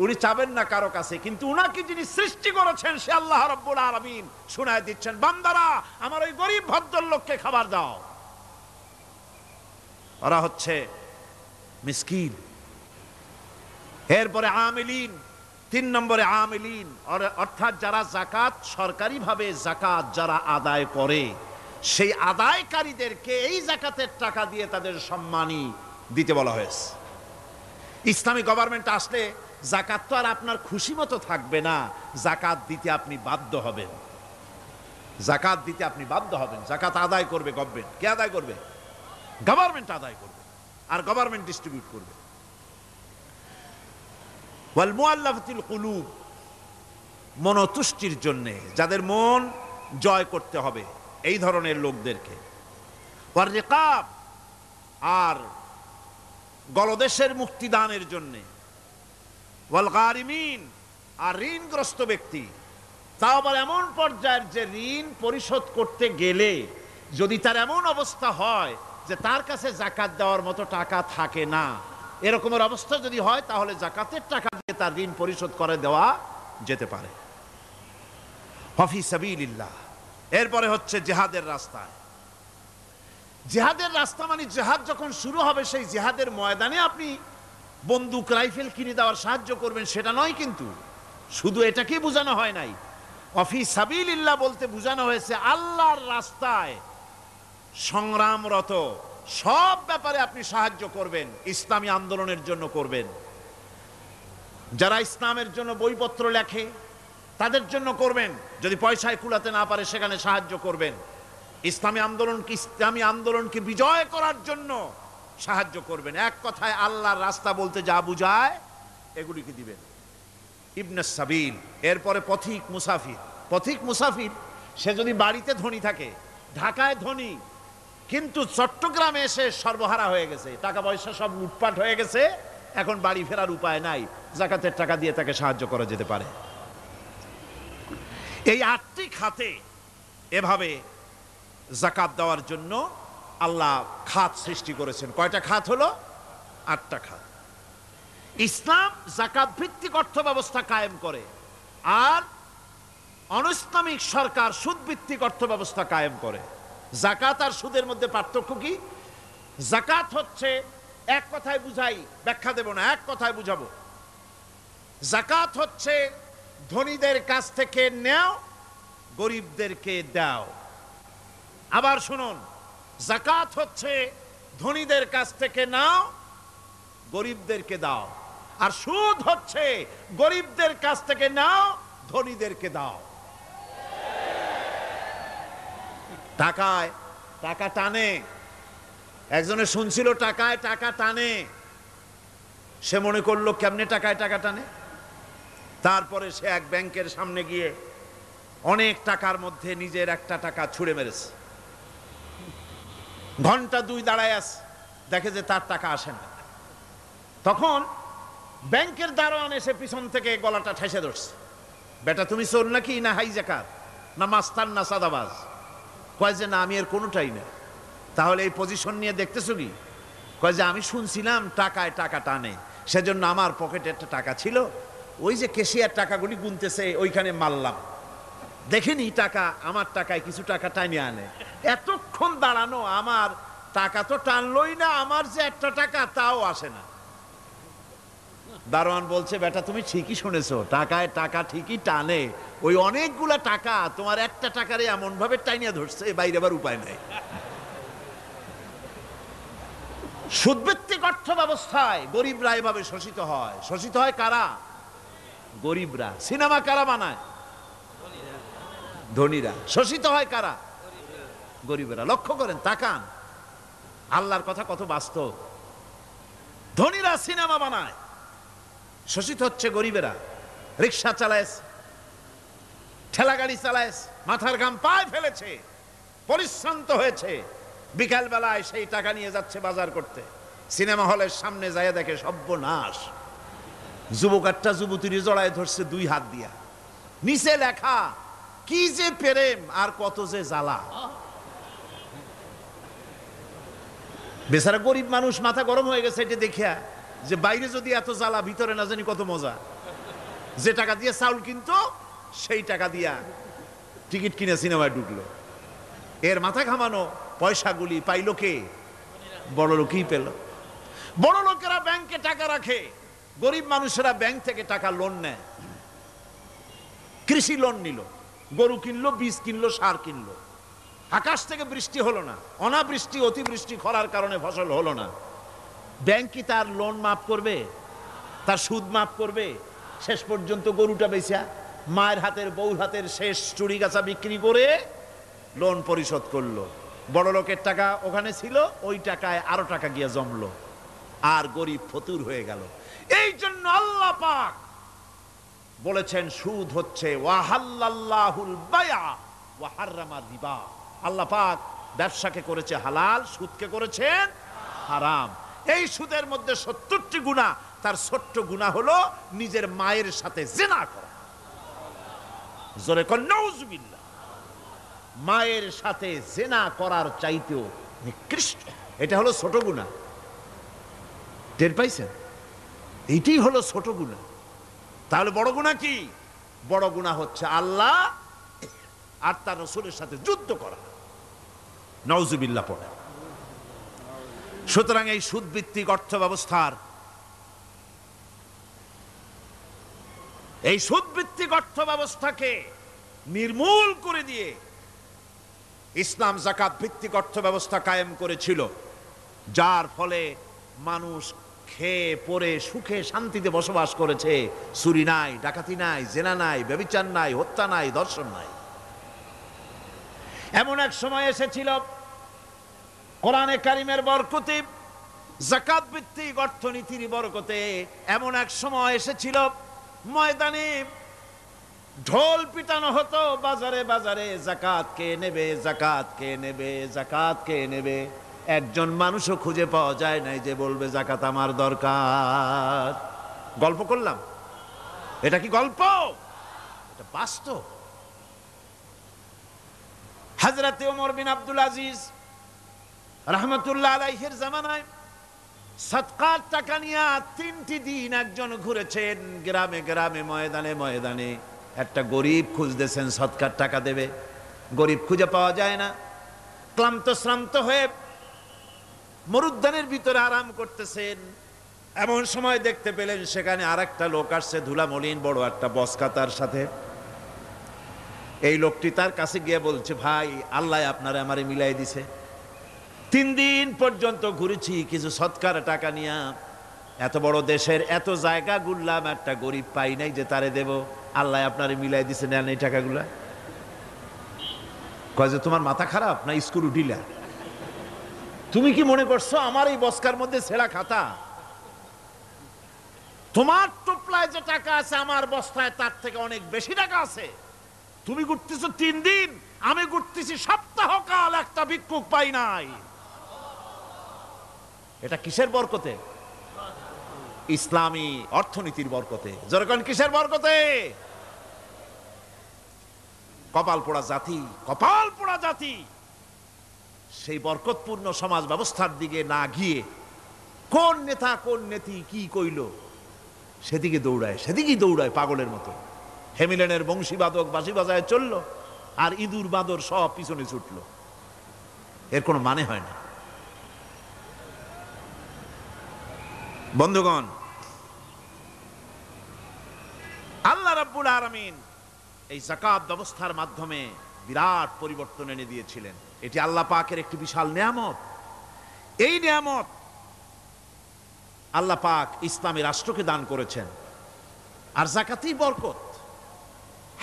উনি চাবেন না কারো কাছে, কিন্তু উনাকে যিনি সৃষ্টি করেছেন সে আল্লাহ রাব্বুল আলামিন শোনায় দিচ্ছেন, বান্দারা আমার ওই গরিব ভদ্রলোককে খাবার দাও। ওরা হচ্ছে মিসকিন। এরপরে আমিলিন, 3 নম্বরে আমিলিন, অর্থাৎ যারা যাকাত, সরকারিভাবে যাকাত যারা আদায় করে, সেই আদায়কারীদেরকে এই যাকাতের টাকা দিয়ে তাদের সম্মানী দিতে বলা হয়েছে। ইসলামী গভর্নমেন্ট আসলে যাকাত তো আর আপনার খুশি মতো থাকবে না, যাকাত দিতে আপনি বাধ্য হবেন। যাকাত দিতে আপনি বাধ্য হবেন। যাকাত আদায় করবে গভর্নমেন্ট। কে আদায় করবে? গভর্নমেন্ট আদায় করবে, আর গভর্নমেন্ট ডিস্ট্রিবিউট করবে। ওয়াল মুআল্লাফাতিল কুলুব, মনতুষ্টির জন্য, যাদের মন জয় করতে হবে, এই ধরনের লোকদেরকে। ওয়ার রিকাব, আর গলদেশের মুক্তিদানের জন্য। ওয়াল গারিমিন, আর ঋণগ্রস্ত ব্যক্তি, তাও আবার এমন পর্যায়ের যে ঋণ পরিশোধ করতে গেলে যদি তার এমন অবস্থা হয় যে তার কাছে যাকাত দেওয়ার মতো টাকা থাকে না, এরকমের অবস্থা যদি হয় তাহলে যাকাতের টাকা দিয়ে তার ঋণ পরিশোধ করে দেওয়া যেতে পারে। ফি সাবিলিল্লাহ। এরপরে হচ্ছে জিহাদের রাস্তায়। জিহাদের রাস্তা মানে জিহাদ যখন শুরু হবে, সেই জিহাদের ময়দানে আপনি বন্দুক রাইফেল কিনে দেওয়ার সাহায্য করবেন সেটা নয়, কিন্তু শুধু এটাকে বোঝানো হয় নাই। ফি সাবিলিল্লাহ বলতে বোঝানো হয়েছে আল্লাহর রাস্তায় সংগ্রামরত সব ব্যাপারে আপনি সাহায্য করবেন, ইসলামী আন্দোলনের জন্য করবেন। যারা ইসলামের জন্য বইপত্র লেখে তাদের জন্য করবেন, যদি পয়সায় কুলাতে না পারে সেখানে সাহায্য করবেন। ইসলামী আন্দোলনকে বিজয় করার জন্য সাহায্য করবেন। এক কথায় আল্লাহর রাস্তা বলতে যা বুঝায় এগুলিকে দিবেন। ইবনে সাবিল, এরপরে পথিক মুসাফির। পথিক মুসাফির সে যদি বাড়িতে ধনী থাকে, ঢাকায় ধনী, কিন্তু চট্টগ্রামে এসে সর্বহারা হয়ে গেছে, টাকা পয়সা সব লুটপাট হয়ে গেছে, এখন বাড়ি ফেরার উপায় নাই, যাকাতের টাকা দিয়ে তাকে সাহায্য করা যেতে পারে। এই 8টি খাতে এভাবে যাকাত দেওয়ার জন্য আল্লাহ খাত সৃষ্টি করেছেন। কয়টা খাত হলো? 8টা খাত। ইসলাম যাকাত ভিত্তিক অর্থ ব্যবস্থা কায়েম করে, আর অনৈসলামিক সরকার সুদ ভিত্তিক অর্থ ব্যবস্থা কায়েম করে। যাকাত আর সুদের মধ্যে পার্থক্য কি? যাকাত হচ্ছে, এক কথায় বুঝাই, ব্যাখ্যা দেব না, এক কথায় বুঝাবো। যাকাত হচ্ছে ধনীদের কাছ থেকে নেও, গরিবদেরকে দাও। আবার শুনুন, যাকাত হচ্ছে ধনীদের কাছ থেকে নাও, গরিবদেরকে দাও। আর সুদ হচ্ছে গরিবদের কাছ থেকে নাও, ধনীদেরকে দাও। টাকায় টাকা টানে, একজনে শুনছিল টাকায় টাকা টানে, সে মনে করলো কেমনে টাকায় টাকা টানে। তারপরে সে এক ব্যাংকের সামনে গিয়ে অনেক টাকার মধ্যে নিজের একটা টাকা ছুঁড়ে মেরেছে। ঘন্টা 2 দাঁড়ায় আছে, দেখে যে তার টাকা আসে না। তখন ব্যাংকের দারোয়ান এসে পিছন থেকে গলাটা ঠেসে ধরছে, বেটা তুমি চোর নাকি, না হাইজাকার, না মাস্তান, না সাদাবাজ? কয় যে না, আমি এর কোনোটাই না। তাহলে এই পজিশন নিয়ে দেখতেছো কি? কয় যে আমি শুনছিলাম টাকায় টাকা টানে, সেজন্য আমার পকেটে একটা টাকা ছিল, ওই যে কেশিয়ার টাকাগুলি গুনতেছে ওইখানে মারলাম, দেখেনি টাকা, আমার টাকায় কিছু টাকা টাইনে আনে। এতক্ষণ দাঁড়ানো, আমার টাকা তো টানলই না, আমার যে একটা টাকা তাও আসে না। দারোয়ান বলছে, বেটা তুমি ঠিকই শুনেছো, টাকায় টাকা ঠিকই টানে, ওই অনেকগুলা টাকা তোমার একটা টাকারে এমন ভাবে টাইনিয়া ধরছে, বাইরে আবার উপায় নাই। সুদভিত্তিক অর্থ ব্যবস্থায় গরিবরা এভাবে শোষিত হয়। শোষিত হয় কারা? গরিবরা। সিনেমা কারা বানায়? ধনীরা। শোষিত হয় কারা? গরিবরা। লক্ষ্য করেন, তাকান, আল্লাহর কথা কত বাস্তব। ধনীরা সিনেমা বানায়, শোষিত হচ্ছে গরিবেরা। রিক্সা চালায়, ঠেলা গাড়ি চালায়, মাথার ঘাম পায়ে ফেলেছে, পরিশ্রান্ত হয়েছে, বিকাল বেলায় সেই টাকা নিয়ে যাচ্ছে বাজার করতে। সিনেমা হলের সামনে যায় দেখে সর্বনাশ, যুবকারটা যুবতীর জড়ায় ধরছে দুই হাত দিয়া, নিচে লেখা কি যে প্রেম আর কত যে জ্বালা। বেচারা গরিব মানুষ মাথা গরম হয়ে গেছে এটা দেখিয়া, যে বাইরে যদি এত জ্বালা, ভিতরে না জানি কত মজা। যে টাকা দিয়ে চাউল কিনতো সেই টাকা দিয়া টিকিট কিনে সিনেমায় ঢুকলো। এর মাথা ঘামানো পয়সাগুলি পাইল কে? বড় লোকই পেল। বড় লোকেরা ব্যাংকে টাকা রাখে, গরিব মানুষেরা ব্যাংক থেকে টাকা লোন নেয়। কৃষি লোন নিল, গরু কিনলো, বীজ কিনলো, সার কিনলো। আকাশ থেকে বৃষ্টি হলো না, অনাবৃষ্টি অতিবৃষ্টি খরার কারণে ফসল হলো না। ব্যাংক কি তার লোন মাফ করবে? তার সুদ মাফ করবে? শেষ পর্যন্ত গরুটা বেচা, মায়ের হাতের বউর হাতের শেষ চুরি গাছা বিক্রি করে লোন পরিশোধ করলো। বড় লোকের টাকা ওখানে ছিল, ওই টাকায় আরো টাকা গিয়ে জমলো, আর গরিব ফতুর হয়ে গেল। এই জন্য আল্লাহ পাক বলেছেন সুদ হচ্ছে ওয়াহাল্লাল্লাহুল বায়া ওয়া হাররামা রিবা। আল্লাহ পাক ব্যবসাকে করেছে হালাল, সুদকে করেছেন হারাম। এই সুদের মধ্যে ৭০টি গুনাহ, তার ছোট্ট গুনাহ হলো নিজের মায়ের সাথে জিনা করা। জোরে কোন নাউজুবিল্লাহ। মায়ের সাথে জিনা করার চাইতেও নিকৃষ্ট, এটা হলো ছোট গুনাহ। টের পাইছেন? এইটাই হলো ছোট গুনাহ। তাহলে বড় গুনাহ কি? বড় গুনাহ হচ্ছে আল্লাহ আর তার রাসূলের সাথে যুদ্ধ করা। নাউজুবিল্লাহ পড়ে। সুতরাং এই সুদভিত্তিক অর্থ ব্যবস্থার, এই সুদভিত্তিক অর্থ ব্যবস্থাকে নির্মূল করে দিয়ে ইসলাম যাকাত ভিত্তিক অর্থ ব্যবস্থা কায়েম করেছিল, যার ফলে মানুষ খেয়ে পরে সুখে শান্তিতে বসবাস করেছে। চুরি নাই, ডাকাতি নাই, জেনা নাই, ব্যভিচার নাই, হত্যা নাই, ধর্ষণ নাই। এমন এক সময় এসেছিল কোরআনে কারিমের বরকতে, যাকাত ভিত্তিক অর্থনীতির বরকতে, এমন এক সময় এসেছিল ময়দানে ঢোল পিটানো হতো বাজারে বাজারে, যাকাত কে নেবে, যাকাত কে নেবে, যাকাত কে নেবে। একজন মানুষও খুঁজে পাওয়া যায় নাই যে বলবে যাকাত আমার দরকার। গল্প করলাম? এটা কি গল্প? এটা বাস্তব। হযরত ওমর বিন আব্দুল আজিজ রাহমাতুল্লাহ আলাইহির জামানায় সাদকার টাকা নিয়ে 3টি দিন একজন ঘুরেছেন গ্রামে গ্রামে, ময়দানে ময়দানে। একটা গরিব খুঁজতেছেন সদকার টাকা দেবে, গরিব খুঁজে পাওয়া যায় না। ক্লান্ত শ্রান্ত হয়ে মরুদ্যানের ভিতরে আরাম করতেছেন, এমন সময় দেখতে পেলেন সেখানে আরেকটা লোক আসছে, ধুলা মলিন বড় একটা বস্কা তার সাথে। এই লোকটি তার কাছে গিয়ে বলছে, ভাই আল্লাহ আপনারে আমারে মিলাই দিছে, 3 দিন পর্যন্ত ঘুরেছি কিছু সদকার টাকা নিয়ে, এত বড় দেশের এত জায়গা ঘুরলাম, একটা গরিব পাই নাই যে তারে দেব, আল্লাহ আপনারে মিলাই দিছে, নেন এই টাকাগুলা। কয় যে তোমার মাথা খারাপ না স্ক্রু ঢিলা? তুমি কি মনে করছো আমার এই বস্কার মধ্যে ছেঁড়া খাতা? তোমার টোপলায় যে টাকা আছে আমার বস্তায় তার থেকে অনেক বেশি টাকা আছে। তুমি ঘুরতেছো 3 দিন, আমি ঘুরতেছি সপ্তাহকাল, একটা ভিক্ষুক পাই নাই। এটা কিসের বরকতে? ইসলামী অর্থনীতির বরকতে। যেরকম কিসের বরকতে? কপাল পোড়া জাতি, কপাল পোড়া জাতি সেই বরকতপূর্ণ সমাজ ব্যবস্থার দিকে না গিয়ে কোন নেতা কোন নেত্রী কি কইল সেদিকে দৌড়ায়, সেদিকেই দৌড়ায় পাগলের মতো। হেমিলেনের বংশীবাদক বাঁশি বাজায় চলল, আর ইঁদুর বাঁদর সব পিছনে ছুটল। এর কোনো মানে হয় না। বন্ধুগণ, আলামিন এই যাকাত ব্যবস্থার মাধ্যমে বিরাট পরিবর্তন এনে দিয়েছিলেন। এটি আল্লাহ পাকের একটি বিশাল নিয়ামত। এই নিয়ামত আল্লাহ পাক ইসলামী রাষ্ট্রকে দান করেছেন। আর যাকাতই বরকত।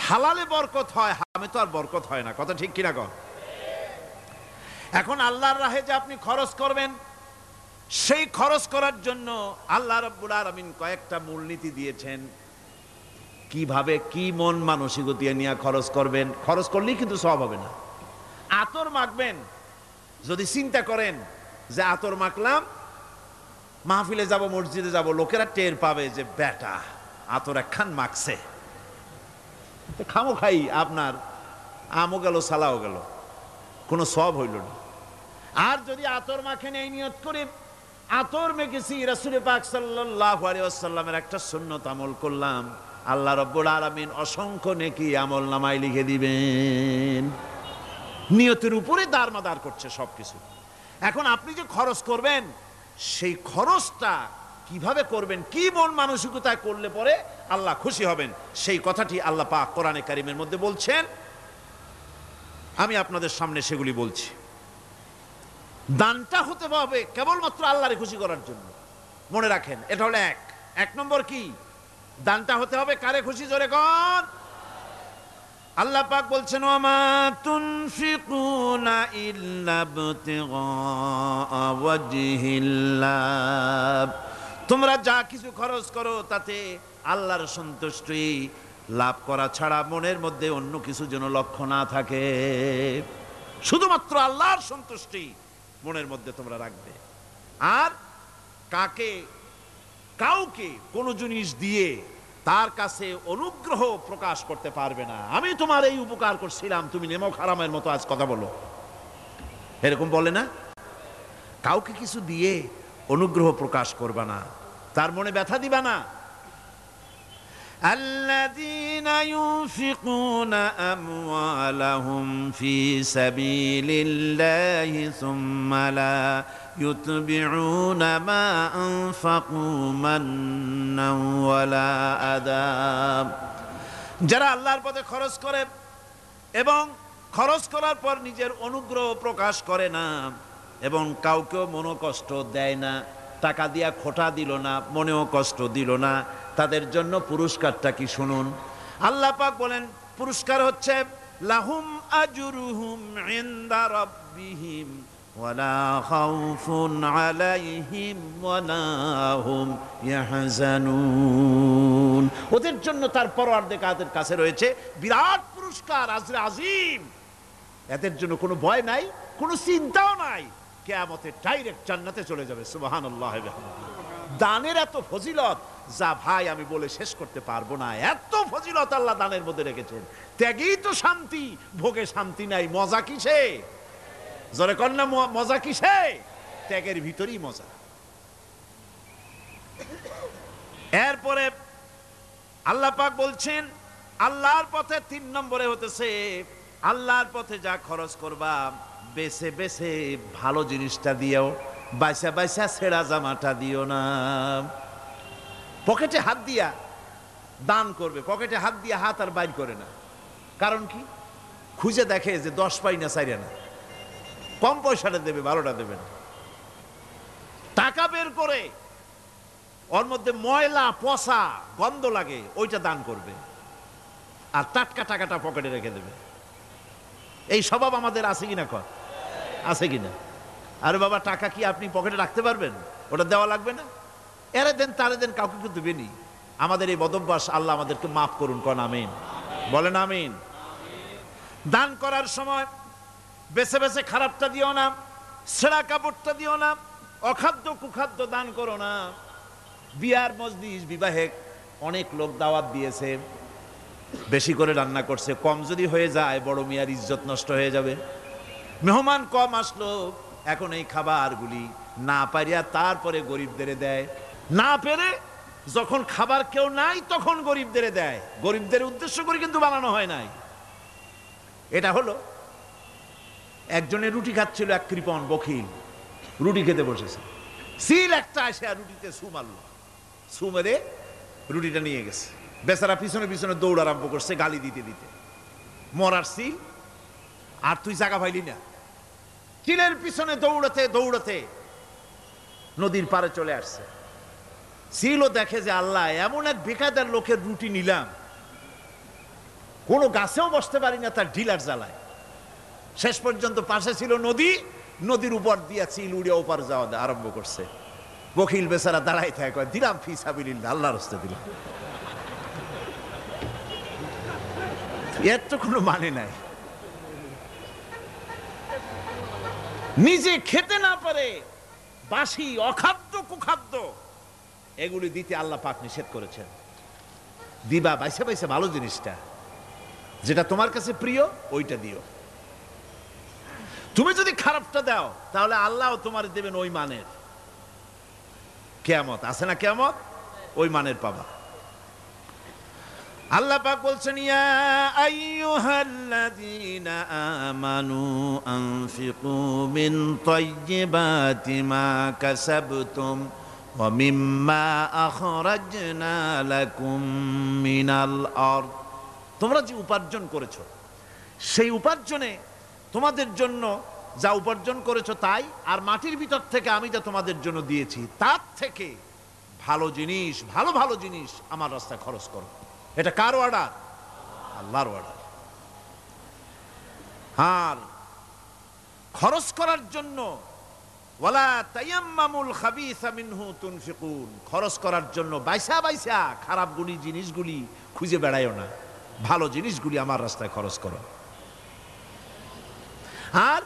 হালালে বরকত হয়, হারামে তো আর বরকত হয় না। কথা ঠিক কিনা কর? এখন আল্লাহর রাহে যে আপনি খরচ করবেন, সেই খরচ করার জন্য আল্লাহ রাব্বুল আলামিন কয়েকটা মূলনীতি দিয়েছেন। কিভাবে, কি মন মানসিকতা নিয়ে খরচ করবেন। খরচ করলেই কিন্তু সওয়াব হবে না। আতর মাখবেন, যদি চিন্তা করেন যে আতর মাখলাম, মাহফিলে যাব, মসজিদে যাব, লোকেরা টের পাবে যে বেটা আতর একখান মাখছে, খামো খাই আপনার আমও গেল, সালাও গেল, কোনো সওয়াব হইল না। আর যদি আতর মাখেন এই নিয়ত করে আতর মেখেছি, রাসূল পাক সাল্লাল্লাহু আলাইহি ওয়াসাল্লামের একটা সুন্নাত আমল করলাম, আল্লাহ রাব্বুল আলামিন অসংখ্য নেকি আমল নামায় লিখে দিবেন। নিয়তের উপরে দারমাদার করছে সবকিছু। এখন আপনি যে খরচ করবেন, সেই খরচটা কিভাবে করবেন, কি মন মানসিকতায় করলে পরে আল্লাহ খুশি হবেন, সেই কথাটি আল্লাহ পাক কোরআনে কারিমের মধ্যে বলছেন। আমি আপনাদের সামনে সেগুলি বলছি। দানটা হতে হবে কেবলমাত্র আল্লাহরে খুশি করার জন্য। মনে রাখেন, এটা হলো এক নম্বর। কি দানটা হতে হবে কারে খুশি? জোরে কোন? আল্লাহ পাক বলছেন, ওয়ামা তুনফিকুনা ইল্লা ইবতিগা ওয়াজহিল্লাহ, তোমরা যা কিছু খরচ করো তাতে আল্লাহর সন্তুষ্টি লাভ করা ছাড়া মনের মধ্যে অন্য কিছু যেন লক্ষ্য না থাকে। শুধুমাত্র আল্লাহর সন্তুষ্টি মনের মধ্যে তোমরা রাখবে। আর কাউকে কোন জিনিস দিয়ে তার কাছে অনুগ্রহ প্রকাশ করতে পারবে না। আমি তোমার এই উপকার করছিলাম, তুমি নেমক হারামের মতো আজ কথা বলো, এরকম বলে না? কাউকে কিছু দিয়ে অনুগ্রহ প্রকাশ করবা না, তার মনে ব্যথা দিবা না। আল্লাযীনা ইউনফিকুনা আমওয়ালাহুম ফি সাবিলিল্লাহি সুম্মা লা ইউতবিউনা মা আনফাকু মান্নান ওয়ালা আযা, যারা আল্লাহর পথে খরচ করে এবং খরচ করার পর নিজের অনুগ্রহ প্রকাশ করে না এবং কাউকেও মনোকষ্ট দেয় না, টাকা দিয়া খোটা দিল না, মনেও কষ্ট দিল না, তাদের জন্য পুরস্কারটা কি শুনুন। আল্লাহ পাক বলেন পুরস্কার হচ্ছে লাহুম আজরুহুম ইনদা রাব্বিহিম ওয়ালা খাউফুন আলাইহিম ওয়ালা হুম ইয়াহজানুন, ওদের জন্য তার পরওয়ারদিগারের কাছে রয়েছে বিরাট পুরস্কার, আজরে আজিম। এদের জন্য কোনো ভয় নাই, কোনো চিন্তাও নাই, কিয়ামতে ডাইরেক্ট জান্নাতে চলে যাবে। সুবহানাল্লাহ। দানের এত ফজিলত যা ভাই আমি বলে শেষ করতে পারবো না। এত ফজিলত আল্লাহ দানের মধ্যে রেখেছেন। ত্যাগেই তো শান্তি, ভোগে শান্তি নাই। মজা কিসে? জোরে কন্যা, মজা কিসে? ত্যাগের ভিতরেই মজা। এরপরে আল্লাহ পাক বলছেন আল্লাহর পথে 3 নম্বরে হতেছে আল্লাহর পথে যা খরচ করবা বেছে বেছে ভালো জিনিসটা দিও, বাইসা বাইসা ছেঁড়া জামাটা দিও না। পকেটে হাত দিয়া দান করবে, পকেটে হাত দিয়া হাত আর বাইর করে না। কারণ কি? খুঁজে দেখে যে 10 পাই না 4 আনা, কম পয়সাটা দেবে, ভালোটা দেবে না। টাকা বের করে ওর মধ্যে ময়লা পচা গন্ধ লাগে, ওইটা দান করবে, আর টাটকা টাকাটা পকেটে রেখে দেবে। এই স্বভাব আমাদের আছে কিনা? কর আছে কিনা? আরে বাবা, টাকা কি আপনি পকেটে রাখতে পারবেন? ওটা দেওয়া লাগবে না, এরে দেন তারে দেন, কাউকে কিন্তু দেবেনি। আমাদের এই বদভ্যাস আল্লাহ আমাদেরকে মাফ করুন। কোন আমিন বলেন। আমিন। দান করার সময় বেছে বেছে খারাপটা দিও না, ছেঁড়া কাপড়টা দিও না, অখাদ্য কুখাদ্য দান করো না। বিয়ার মজলিস, বিবাহে অনেক লোক দাওয়াত দিয়েছে, বেশি করে রান্না করছে, কম যদি হয়ে যায় বড় মিয়ার ইজ্জত নষ্ট হয়ে যাবে। মেহমান কম আসলো, এখন এই খাবারগুলি না পারিয়া তারপরে গরিবদের দেয়, না পেরে যখন খাবার কেউ নাই তখন গরিবদের দেয়। গরিবদের উদ্দেশ্য করে কিন্তু বানানো হয় নাই। এটা হলো একজনের রুটি খাচ্ছিল, এক কৃপণ বখিল রুটি খেতে বসেছে, সিল একটা আসে আর রুটিতে ছু মারল, ছু মেরে রুটিটা নিয়ে গেছে। বেচারা পিছনে পিছনে দৌড় আরম্ভ করছে গালি দিতে দিতে, মরার সিল, আর তুই জায়গা পাইলি না। চিলের পিছনে দৌড়াতে দৌড়াতে নদীর পারে চলে আসছে। সিলও দেখে যে আল্লাহ, এমন এক বেকায়দার লোকের রুটি নিলাম, কোনো গাছেও বসতে পারি না তার ঢিলার জ্বালায়। শেষ পর্যন্ত পাশে ছিল নদী, নদীর উপর দিয়া চিল উড়ে ওপার যাওয়া আরম্ভ করছে। বকিল বেচারা দাঁড়াই থাকে, দিলাম ফি সাবিলিল্লাহ, আল্লাহর রাস্তায় দিলাম। এর তো কোনো মানে নাই। নিজে খেতে না পারে বাসি অখাদ্য কুখাদ্য এগুলি দিতে আল্লাহ পাক নিষেধ করেছেন। দিবা বাইসে বাইসে ভালো জিনিসটা, যেটা তোমার কাছে প্রিয় ওইটা দিও। তুমি যদি খারাপটা দাও তাহলে আল্লাহ তোমার দেবেন ওই মানের। কিয়ামত আছে না, কিয়ামত ওই মানের পাবা। আল্লাহ পাক বলছেন, ইয়া আইয়ুহাল্লাযীনা আমানু আনফিকু মিন তাইয়্যিবাতি মা কাসাবতুম ওয়া মিম্মা আখরাজনা লাকুম মিনাল আরদ। তোমরা যে উপার্জন করেছো, সেই উপার্জনে তোমাদের জন্য যা উপার্জন করেছো তাই, আর মাটির ভিতর থেকে আমি যা তোমাদের জন্য দিয়েছি তার থেকে ভালো জিনিস, ভালো ভালো জিনিস আমার রাস্তায় খরচ করো। এটা কার অর্ডার? আল্লাহর অর্ডার। আর খরচ করার জন্য ওয়ালা তায়াম্মামুল খাবিসা মিনহু তুনফিকুন, খরচ করার জন্য বাইসা বাইসা খারাপ জিনিসগুলি খুঁজে বেড়াইও না, ভালো জিনিসগুলি আমার রাস্তায় খরচ করো। আর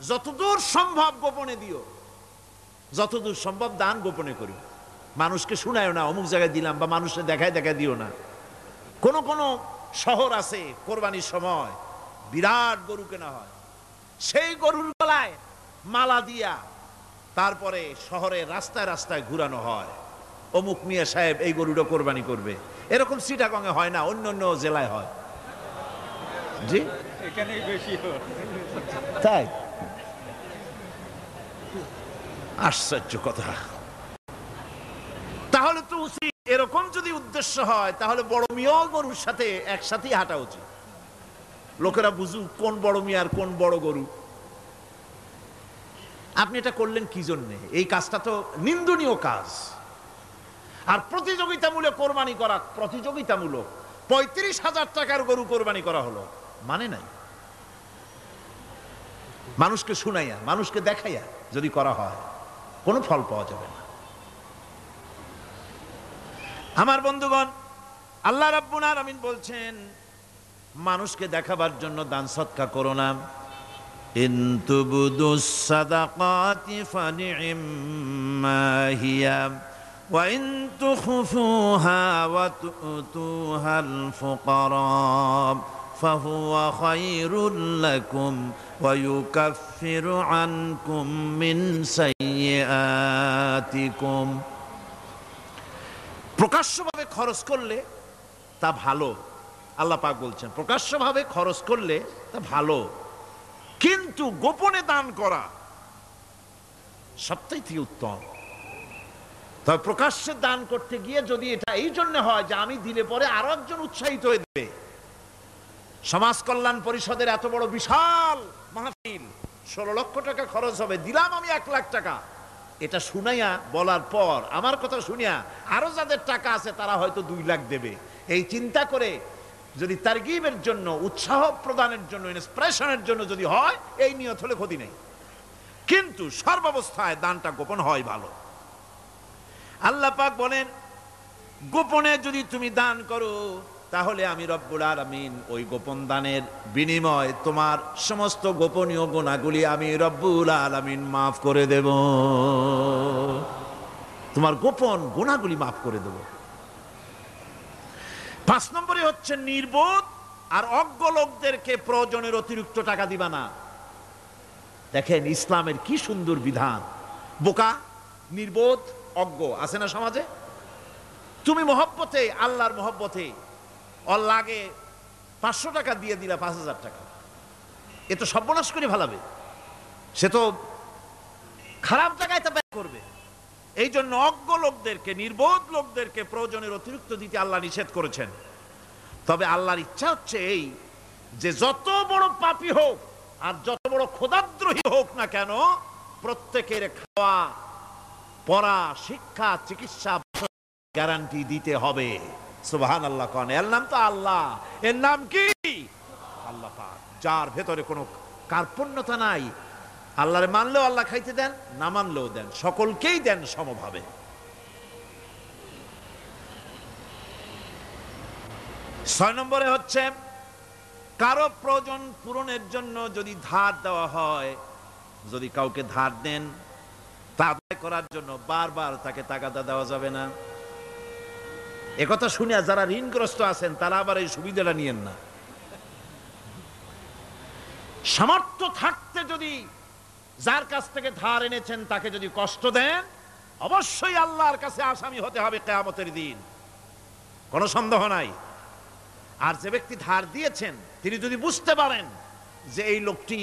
যতদূর সম্ভব গোপনে দিও, যতদূর সম্ভব দান গোপনে করি। মানুষকে শুনায়ও না অমুক জায়গায় দিলাম, বা মানুষকে দেখায় দেখায় দিও না। কোন কোন শহর আছে কোরবানির সময় বিরাট গরু কেনা হয়, সেই গরুর গলায় মালা দিয়া তারপরে শহরের রাস্তায় রাস্তায় ঘুরানো হয়, অমুক মিয়া সাহেব এই গরুটা কোরবানি করবে। এরকম চিটাগংয়ে হয় না, অন্য অন্য জেলায় হয়। জি, এখানেই বেশি হয়। তাই? আশ্চর্য কথা। তাহলে তো উচিত, এরকম যদি উদ্দেশ্য হয় তাহলে বড় মিয়া গরুর সাথে একসাথেই হাঁটা উচিত। লোকেরা বুঝুক কোন বড় মিয়া আর কোন বড় গরু। আপনি এটা করলেন কি জন্যে? এই কাজটা তো নিন্দনীয় কাজ। আর প্রতিযোগিতামূলক কোরবানি করা, প্রতিযোগিতামূলক 35,000 টাকার গরু কোরবানি করা হলো, মানে নাই। মানুষকে শুনাইয়া, মানুষকে দেখাইয়া যদি করা হয় কোনো ফল পাওয়া যাবে না। আমার বন্ধুগণ, আল্লাহ রাব্বুল আলামিন বলছেন, মানুষকে দেখাবার জন্য দান সদকা করো না। ইন তুবদুস সাদাকাতি ফানি'ম্মা হিয়া ওয়া ইন তুখফুহা ওয়া তু'তুহাল ফুকারা ফাহুয়া খায়রুল লাকুম ওয়া ইউকাফিরু আনকুম মিন সাইয়্যাতিকুম। প্রকাশ্যভাবে খরচ করলে তা ভালো, আল্লাহ পাক বলছেন প্রকাশ্যভাবে খরচ করলে তা ভালো, কিন্তু গোপনে দান করা সবথেকে উত্তম। তবে প্রকাশ্যে দান করতে গিয়ে যদি এটা এই জন্য হয় যে আমি দিলে পরে আরো একজন উৎসাহিত হয়ে দেবে, সমাজ কল্যাণ পরিষদের এত বড় বিশাল মাহফিল, 16 লক্ষ টাকা খরচ হবে, দিলাম আমি 1 লাখ টাকা, এটা শুনাইয়া বলার পর আমার কথা শুনিয়া আরো যাদের টাকা আছে তারা হয়তো 2 লাখ দেবে, এই চিন্তা করে যদি তারগিবের জন্য, উৎসাহ প্রদানের জন্য, ইন্সপিরেশনের জন্য যদি হয়, এই নিয়ত হলে ক্ষতি নেই। কিন্তু সর্বাবস্থায় দানটা গোপন হয় ভালো। আল্লাহ পাক বলেন, গোপনে যদি তুমি দান করো তাহলে আমি রব্বুল আলামিন ওই গোপন দানের বিনিময় তোমার সমস্ত গোপনীয় গুনাহগুলি আমি রব্বুল আলামিন মাফ করে দেব। তোমার গোপন গুনাহগুলি মাফ করে দেব। 5 নম্বরে হচ্ছে নির্বোধ আর অজ্ঞ লোকদেরকে প্রয়োজনের অতিরিক্ত টাকা দিবা না। দেখেন ইসলামের কি সুন্দর বিধান। বোকা, নির্বোধ, অজ্ঞ আছে না সমাজে? তুমি মহব্বতে, আল্লাহর মহব্বতে ওর লাগে 500 টাকা দিয়ে দিলা 5,000 টাকা, এ তো সর্বনাশ করে ফেলাবে। সে তো খারাপ জায়গায় তা ব্যয় করবে। এই জন্য অজ্ঞ লোকদেরকে, নির্বোধ লোকদেরকে প্রয়োজনের অতিরিক্ত দিতে আল্লাহ নিষেধ করেছেন। তবে আল্লাহর ইচ্ছা হচ্ছে এই যে যত বড় পাপী হোক আর যত বড় খোদাদ্রোহী হোক না কেন, প্রত্যেকের খাওয়া, পড়া, শিক্ষা, চিকিৎসা গ্যারান্টি দিতে হবে। সুবহানাল্লাহ কোন। এর নাম তো আল্লাহ। এর নাম কি? আল্লাহ পাক, যার ভেতরে কোনো কার্পণ্যতা নাই। আল্লাহরে মানলেও আল্লাহ খাইতে দেন, না মানলেও দেন, সকলকেই দেন সমভাবে। 6 নম্বরে হচ্ছে কারো প্রয়োজন পূরণের জন্য যদি ধার দেওয়া হয়, যদি কাউকে ধার দেন তা আদায় করার জন্য বারবার তাকে তাগাদা দেওয়া যাবে না। একথা শুনে যারা ঋণগ্রস্ত আছেন তারা আবার এই সুবিধাটা নিয়েন না। সামর্থ্য থাকতে যদি যার কাছ থেকে ধার এনেছেন তাকে যদি কষ্ট দেন, অবশ্যই আল্লাহর কাছে আসামি হতে হবে কিয়ামতের দিন, কোনো সন্দেহ নাই। আর যে ব্যক্তি ধার দিয়েছেন তিনি যদি বুঝতে পারেন যে এই লোকটি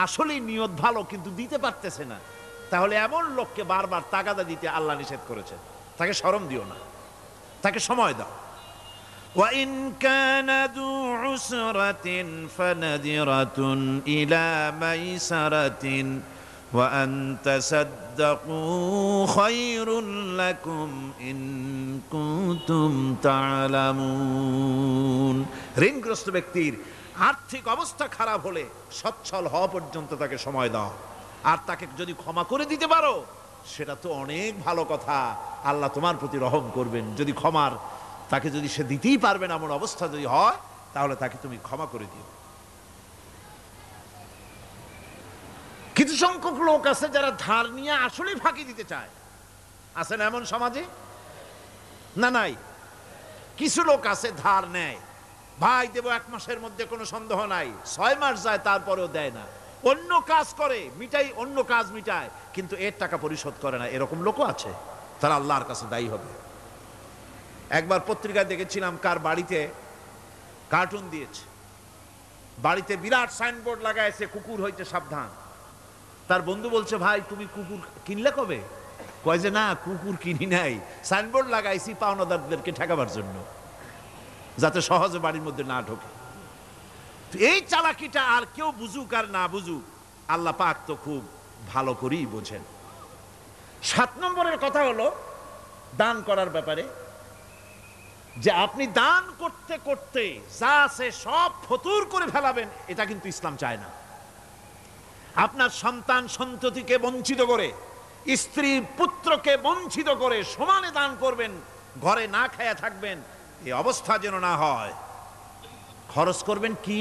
আসলেই নিয়ত ভালো কিন্তু দিতে পারতেছে না, তাহলে এমন লোককে বারবার তাগাদা দিতে আল্লাহ নিষেধ করেছেন। তাকে শরম দিও না, তাকে সময় দাও। وَإِنْ كَانَ ذُو عُسْرَةٍ فَنَذِرَةٌ إِلَى مَيْسَرَةٍ وَأَنْ تَصَدَّقُوا خَيْرٌ لَكُمْ إِنْ كُنْتُمْ تَعْلَمُونَ। ঋণগ্রস্ত ব্যক্তির আর্থিক অবস্থা খারাপ হলে সচ্ছল হওয়া পর্যন্ত তাকে সময় দাও। আর তাকে যদি ক্ষমা করে দিতে পারো সেটা তো অনেক ভালো কথা, আল্লাহ তোমার প্রতি রহম করবেন। যদি ক্ষমার তাকে যদি সে দিতেই পারবে না এমন অবস্থা যদি হয়, তাহলে তাকে তুমি ক্ষমা করে দিও। কিছু সংখ্যক লোক আছে যারা ধার নিয়ে আসলেই ফাঁকি দিতে চায়, আছে না এমন সমাজে? না নাই? কিছু লোক আছে ধার নেয়, ভাই দেব 1 মাসের মধ্যে, কোনো সন্দেহ নাই। 6 মাস যায় তারপরেও দেয় না, অন্য কাজ করে মিটাই, অন্য কাজ মিটায়, কিন্তু এর টাকা পরিশোধ করে না। এরকম লোকও আছে, তারা আল্লাহর কাছে দায়ী হবে। একবার পত্রিকায় দেখেছিলাম কার বাড়িতে কার্টুন দিয়েছে, বাড়িতে বিরাট সাইনবোর্ড লাগাইছে কুকুর হইতে সাবধান। তার বন্ধু বলছে, ভাই তুমি কুকুর কিনলে কবে? কয় যে না, কুকুর কিনি নাই, সাইনবোর্ড লাগাইছি পাওনাদারদেরকে ঠেকাবার জন্য, যাতে সহজে বাড়ির মধ্যে না ঢোকে। এই চালাকিটা আর কেউ বুঝুক আর না বুঝুক, আল্লাহ পাক তো খুব ভালো করেই বোঝেন। 7 নম্বরের কথা হলো দান করার ব্যাপারে, যে আপনি দান করতে করতে যা আছে সব ফতুর করে ফেলাবেন, এটা কিন্তু ইসলাম চায় না। আপনার সন্তান সন্ততিকে বঞ্চিত করে, স্ত্রী পুত্রকে বঞ্চিত করে সমানে দান করবেন, ঘরে না খায়া থাকবেন, এই অবস্থা যেন না হয়। খরচ করবেন কি?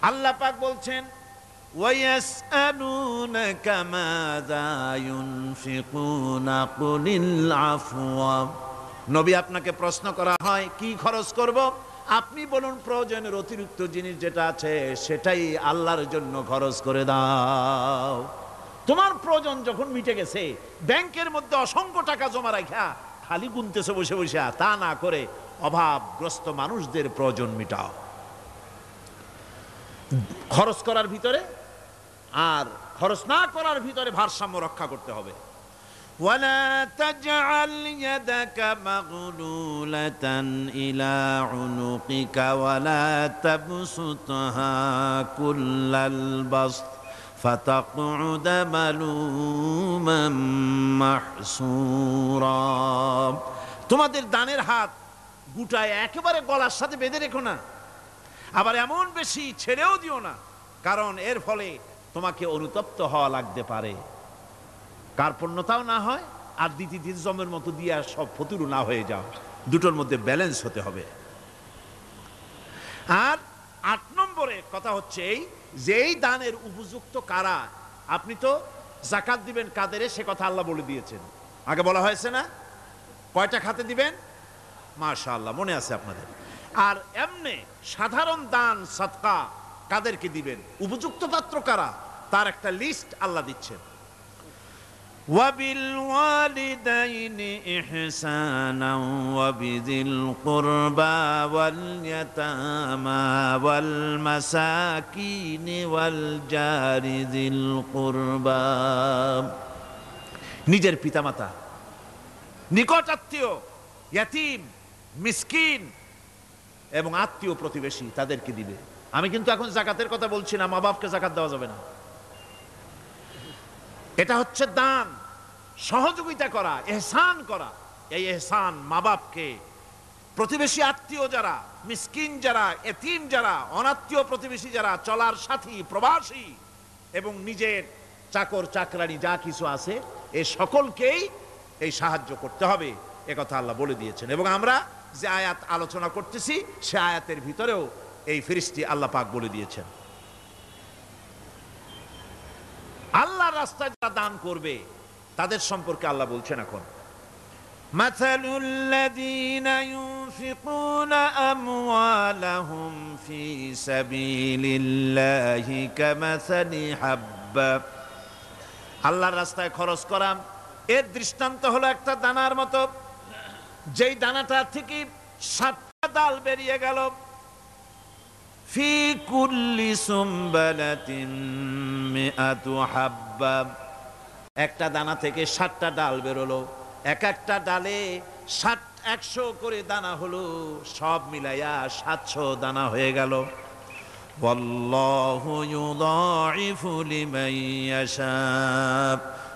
আল্লাহ পাক বলছেন, وَيَسْأَلُونَكَ مَاذَا يُنْفِقُونَ قُلِ الْعَفْوَ। নবী আপনাকে প্রশ্ন করা হয় কি খরচ করব, আপনি বলুন প্রয়োজনের অতিরিক্ত জিনিস যেটা আছে সেটাই আল্লাহর জন্য খরচ করে দাও। তোমার প্রয়োজন যখন মিটে গেছে, ব্যাংকের মধ্যে অসংখ্য টাকা জমা রাখা খালি গুনতেছে বসে বসে, তা না করে অভাবগ্রস্ত মানুষদের প্রয়োজন মিটাও। খরচ করার ভিতরে আর খরচ না করার ভিতরে ভারসাম্য রক্ষা করতে হবে। ولا تجعل يدك مغلولة إلى عنقك ولا تبسطها كل البسط فتقعد ملوما محسورا। তোমাদের দানের হাত গুটায় একেবারে গলার সাথে বেঁধে রেখো না, আবার এমন বেশি ছেড়েও দিও না, কারণ এর ফলে তোমাকে অনুতপ্ত হওয়া লাগতে পারে, কার্পণ্যতাও না হয়, আর দিতি জমের মতো দিয়ে সব ফতুরু না হয়ে যাও। দুটোর মধ্যে ব্যালেন্স হতে হবে। আর 8 নম্বরে কথা হচ্ছে এই যে এই দানের উপযুক্ত কারা। আপনি তো যাকাত দিবেন কাদের, সে কথা আল্লাহ বলে দিয়েছেন, আগে বলা হয়েছে না? কয়টা খাতে দিবেন? মাশাআল্লাহ, মনে আছে আপনাদের। আর এমনি সাধারণ দান সাদকা কাদেরকে দিবেন, উপযুক্ত পাত্র কারা, তার একটা লিস্ট আল্লাহ দিচ্ছেন। وَبِالْوَالِدَيْنِ إِحْسَانًا وَبِذِي الْقُرْبَى وَالْيَتَامَى وَالْمَسَاكِينِ وَالْجَارِ ذِي الْقُرْبَى। নিজের পিতামাতা, নিকট আত্মীয়, ইয়াতীম, মিসকিন এবং আত্মীয় প্রতিবেশী, তাদেরকে দিবে। আমি কিন্তু এখন যাকাতের কথা বলছি না, মা বাপকে যাকাত দেওয়া যাবে না। এটা হচ্ছে দান, সহযোগিতা করা, ইহসান করা। এই ইহসান মা বাপকে, প্রতিবেশী আত্মীয় যারা, মিসকিন যারা, এতিম যারা, অনাত্মীয় প্রতিবেশী যারা, চলার সাথী, প্রবাসী এবং নিজের চাকর চাকরানি যা কিছু আছে, এই সকলকেই এই সাহায্য করতে হবে, একথা আল্লাহ বলে দিয়েছেন। এবং আমরা যে আয়াত আলোচনা করতেছি সে আয়াতের ভিতরেও এই ফিরিস্তি আল্লাহ পাক বলে দিয়েছেন। আল্লাহর রাস্তায় যারা দান করবে তাদের সম্পর্কে আল্লাহ বলছেন এখন, মাসালুল লাযীনা ইউনফিকুনা আমওয়ালাহুম ফি সাবিলিল্লাহি কামাসালি হাব্বা। আল্লাহর রাস্তায় খরচ করা এর দৃষ্টান্ত হলো একটা দানার মতো, যেই দানাটা থেকে 7টা ডাল বেরিয়ে গেল। ফি কুল্লি সুমবালাতিন মিআতু হাব্বা, একটা দানা থেকে 7টা ডাল বেরোলো, এক একটা ডালে 100 করে দানা হলো, সব মিলাইয়া 700 দানা হয়ে গেল। ওয়াল্লাহু ইউদাইফু লিমান ইয়াশা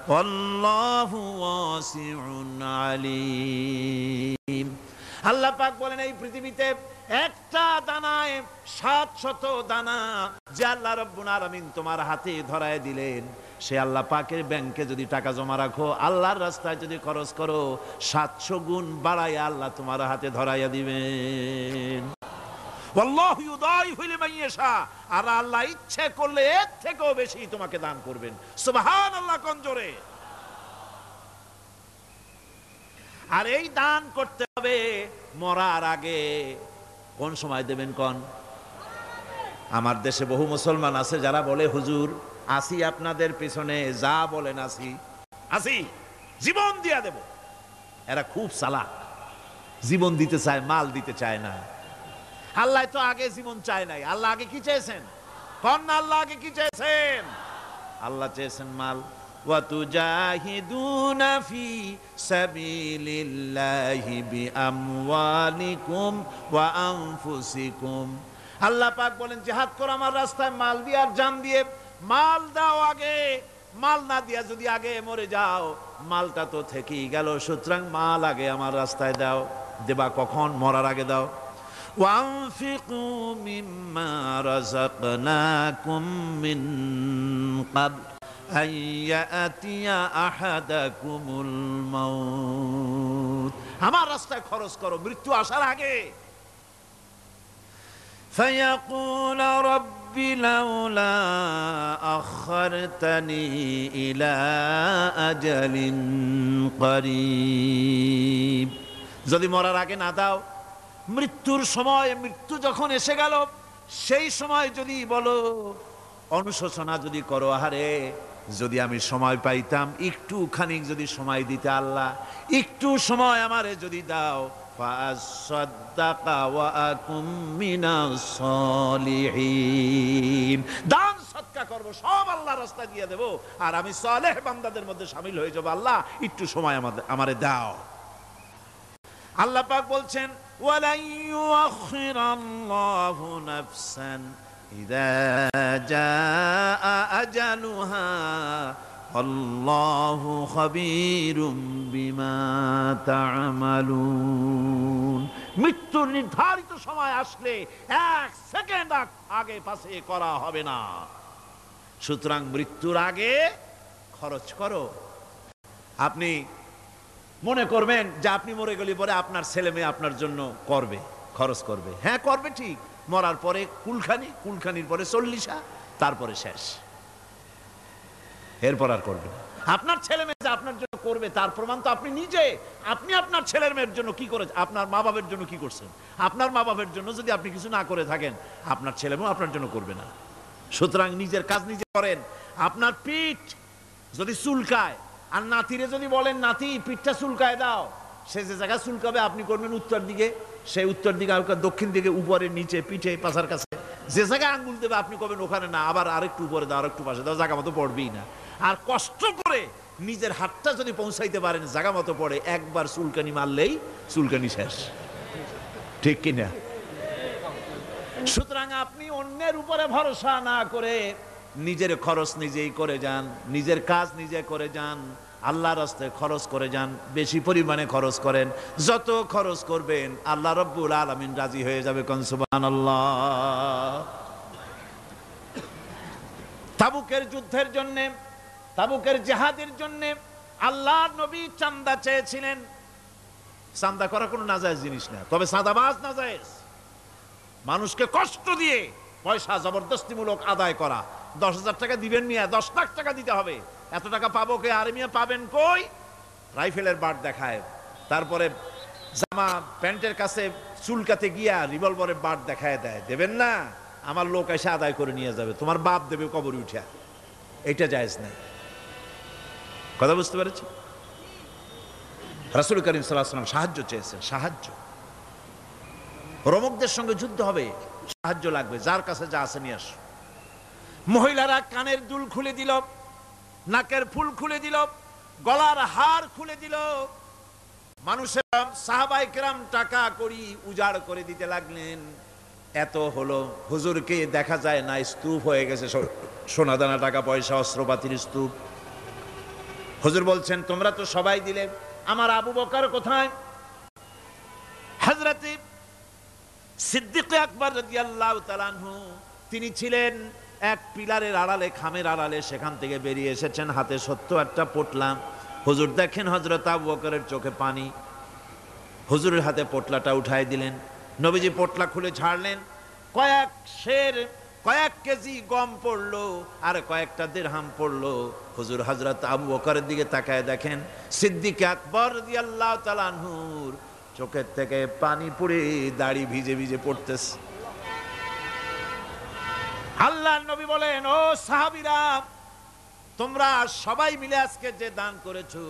ওয়াল্লাহু ওয়াসিউন আলিম। আল্লাহ পাক বলেন, এই পৃথিবীতে একটা দানায় 700 দানা যে আল্লাহ রাব্বুল আলামিন তোমার হাতে ধরায় দিলেন, সে আল্লাহ পাকের ব্যাংকে যদি টাকা জমা রাখো, আল্লাহর রাস্তায় যদি খরচ করো, 700 গুণ বাড়াইয়া আল্লাহ তোমার হাতে ধরাইয়া দিবেন। ওয়াল্লাহু ইউদাইফু লিমান ইয়াশা, আর আল্লাহ ইচ্ছে করলে এর থেকেও বেশি তোমাকে দান করবেন। সুবহানাল্লাহ কোন জোরে। আর এই দান করতে হবে মরার আগে। কোন সময় দেবেন কোন? আমার দেশে বহু মুসলমান আছে যারা বলে, হুজুর আসি আপনাদের পিছনে, যা বলেন আসি, জীবন দিয়া দেব। এরা খুব চালাক, জীবন দিতে চায়, মাল দিতে চায় না। আল্লাহ তো আগে জীবন চায় নাই, আল্লাহ আগে কি চেয়েছেন? কন্যা আল্লাহ আগে কি চেয়েছেন? আল্লাহ চেয়েছেন মাল। ওয়াতুজাহিদুনা ফি সাবিলিল্লাহি বিআমওয়ালিকুম ওয়া আনফুসিকুম। আল্লাহ পাক বলেন, জিহাদ করো আমার রাস্তায় মাল দিয়ে আর জান দিয়ে। মাল দাও আগে, মাল না দিয়া যদি আগে মরে যাও, মালটা তো থেকেই গেল। সুতরাং মাল আগে আমার রাস্তায় দাও। দেবা কখন? মরার আগে দাও। ওয়ানফিকু মিম্মা রাযাকনাকুম মিন ক্বাবল আইয়াতিয়া আহাদাকুমুল মাউত। আমার রাস্তায় খরচ করো মৃত্যু আসার আগে। ফায়াকুল রাব্বি লাউলা আখারতানি ইলা আজালিন করিব। যদি মরার আগে না দাও, মৃত্যুর সময়, মৃত্যু যখন এসে গেল সেই সময় যদি বলো, অনুশোচনা যদি করো, আহারে যদি আমি সময় পাইতাম, একটুখানি যদি সময় দিতে আল্লাহ, একটু সময় আমারে যদি দাও, ফাসাদদাকা ওয়া আকুম মিনাস সলিহিন। দান সদকা করব, সব আল্লাহর রাস্তায় দিয়ে দেব, আর আমি সালেহ বান্দাদের মধ্যে শামিল হয়ে যাব। আল্লাহ একটু সময় আমারে দাও। আল্লাহ পাক বলছেন, ওয়ালা ইউআখিরাল্লাহু নাফসান ইযা জাআ আজালুহা আল্লাহু খাবীরুম বিমা তা'মালুন। মৃত্যুর নির্ধারিত সময় আসলে 1 সেকেন্ড আগে পাশে করা হবে না। সুতরাং মৃত্যুর আগে খরচ করো। আপনি মনে করবেন যে আপনি মরে গেলে পরে আপনার ছেলে মেয়ে আপনার জন্য করবে, খরচ করবে। হ্যাঁ করবে ঠিক, মরার পরে কুলখানির পরে 40, তারপরে শেষ, এরপর আর করবে না। আপনার ছেলে মেয়ে যে আপনার জন্য করবে তার প্রমাণ তো আপনি নিজে। আপনি আপনার ছেলের মেয়ের জন্য কি করে, আপনার মা বাবার জন্য কি করছেন? আপনার মা বাবার জন্য যদি আপনি কিছু না করে থাকেন, আপনার ছেলে মেয়ে আপনার জন্য করবে না। সুতরাং নিজের কাজ নিজে করেন। আপনার পিঠ যদি চুলকায়, আর নাতিরে যদি বলেন, নাতি পিঠটা চুলকায় দাও, সে যে জায়গায় চুলকাবে আপনি করবেন উত্তর দিকে, সেই উত্তর দিকে, দক্ষিণ দিকে, উপরে, নিচে, পিঠে, পাছার কাছে, যে জায়গায় আঙ্গুল দেবে আপনি করবেন ওখানে না, আবার আরেকটু উপরে দাও, আরেকটু পাশে দাও, জায়গা মতো পড়বেই না। আর কষ্ট করে নিজের হাতটা যদি পৌঁছাইতে পারেন জায়গা মতো পড়ে, একবার চুলকানি মারলেই চুলকানি শেষ, ঠিক কিনা? সুতরাং আপনি অন্যের উপরে ভরসা না করে নিজের খরচ নিজেই করে যান, নিজের কাজ নিজে করে যান, আল্লাহর রাস্তায় খরচ করে যান, বেশি পরিমাণে খরচ করেন। যত খরচ করবেন আল্লাহ রব্বুল আলামিন রাজি হয়ে যাবে। কোন সুবহানাল্লাহ। তাবুকের যুদ্ধের জন্য, তাবুকের জিহাদের জন্য আল্লাহর নবী চাঁদা চেয়েছিলেন। চাঁদা করা কোনো নাজায়েজ জিনিস না, তবে চাঁদাবাজ নাজায়েজ। মানুষকে কষ্ট দিয়ে পয়সা জবরদস্তিমূলক আদায় করা। 10,000 টাকা দিবেন মিয়া, 10 লাখ টাকা দিতে হবে, এত টাকা পাবো কে? আরে মিয়া পাবেন কই? রাইফেলের বাট দেখায়, তারপরে জামা প্যান্টের কাছে চুলকাতে গিয়া রিভলভারের বাট দেখায় দেয়। দেবেন না, আমার লোক এসে আদায় করে নিয়ে যাবে, তোমার বাপ দেবে কবরে উঠা। এটা জায়েজ নাই। কথা বুঝতে পেরেছি? রাসূল করিম সাল্লাল্লাহু আলাইহি ওয়াসাল্লাম সাহায্য চেয়েছেন, সাহায্য। রোমকদের সঙ্গে যুদ্ধ হবে, সাহায্য লাগবে, যার কাছে যা আছে নিয়ে আস। মহিলারা কানের দুল খুলে দিল, নাকের ফুল খুলে দিল, গলার হার খুলে দিল। মানুষেরা সাহাবায়ে কেরাম টাকা করি উজাড় করে দিতে লাগলেন। এত হলো, হুজুরকে দেখা যায় না, স্তূপ হয়ে গেছে, সোনা দানা টাকা পয়সা অস্ত্রপাতির স্তূপ। হুজুর বলছেন তোমরা তো সবাই দিলে, আমার আবু বকর কোথায়? হযরত সিদ্দিক আকবর রাদিয়াল্লাহু তাআলা আনহু তিনি ছিলেন এক পিলারের আড়ালে, খামের আড়ালে, সেখান থেকে বেরিয়ে এসেছেন, হাতে 70টা পোটলা। হুজুর দেখেন হযরত আবু বকরের চোখে পানি, হুজুরের হাতে পোটলাটা উঠাই দিলেন। নবীজি পোটলা খুলে ছাড়লেন, কয়েক কেজি গম পড়লো আর কয়েকটা দিরহাম পড়লো। হুজুর হযরত আবু বকরের দিকে তাকায় দেখেন সিদ্দিক আকবর রাদিয়াল্লাহু তাআলা আনহুর চোখের থেকে পানি পড়ে দাড়ি ভিজে ভিজে পড়তেছে। আল্লাহর নবী বলেন, ও সাহাবীরা, তোমরা সবাই মিলে আজকে যে দান করেছো,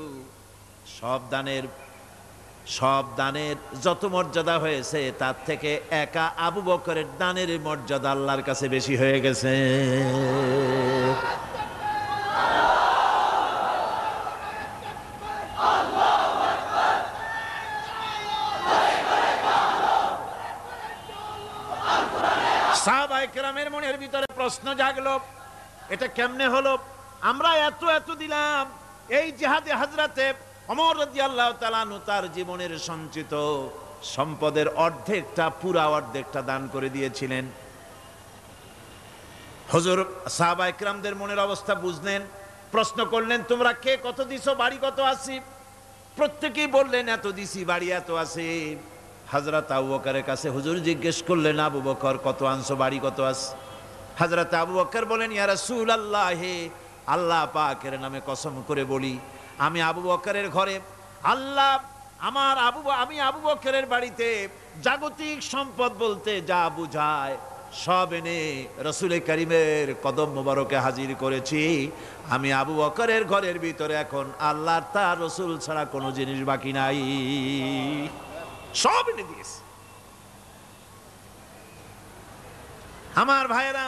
সব দানের যত মর্যাদা হয়েছে তার থেকে একা আবু বকরের দানের মর্যাদা আল্লাহর কাছে বেশি হয়ে গেছে। সাহাবায়ে কেরামের মনের ভিতরে প্রশ্ন জাগলো, এটা কেমনে হলো? আমরা এত এত দিলাম। এই জিহাদে হযরতে ওমর রাদিয়াল্লাহু তাআলা আনহু তার জীবনের সঞ্চিত সম্পদের অর্ধেকটা, পুরা অর্ধেকটা দান করে দিয়েছিলেন। হুজুর সাহাবায়ে কেরামদের মনের অবস্থা বুঝলেন, প্রশ্ন করলেন তোমরা কে কত দিছো, বাড়ি কত আছে? প্রত্যেকেই বললেন এত দিছি, বাড়ি এত আছে। হযরত আবু বকরের কাছে হুজুর জিজ্ঞেস করলেন, আবু বকর কত আনছো, বাড়ি কত আছে? হযরত আবু বকর বলেন, ইয়া রাসূলুল্লাহ, আল্লাহ পাকের নামে কসম করে বলি, আমি আবু বকরের ঘরে আল্লাহ আমি আবু বকরের বাড়িতে জাগতিক সম্পদ বলতে যা বুঝায় সব এনে রাসূল করিমের কদম মোবারকে হাজির করেছি। আমি আবু বকরের ঘরের ভিতরে এখন আল্লাহর তার রাসূল ছাড়া কোনো জিনিস বাকি নাই, সব এনে দিয়েছে। আমার ভাইয়েরা,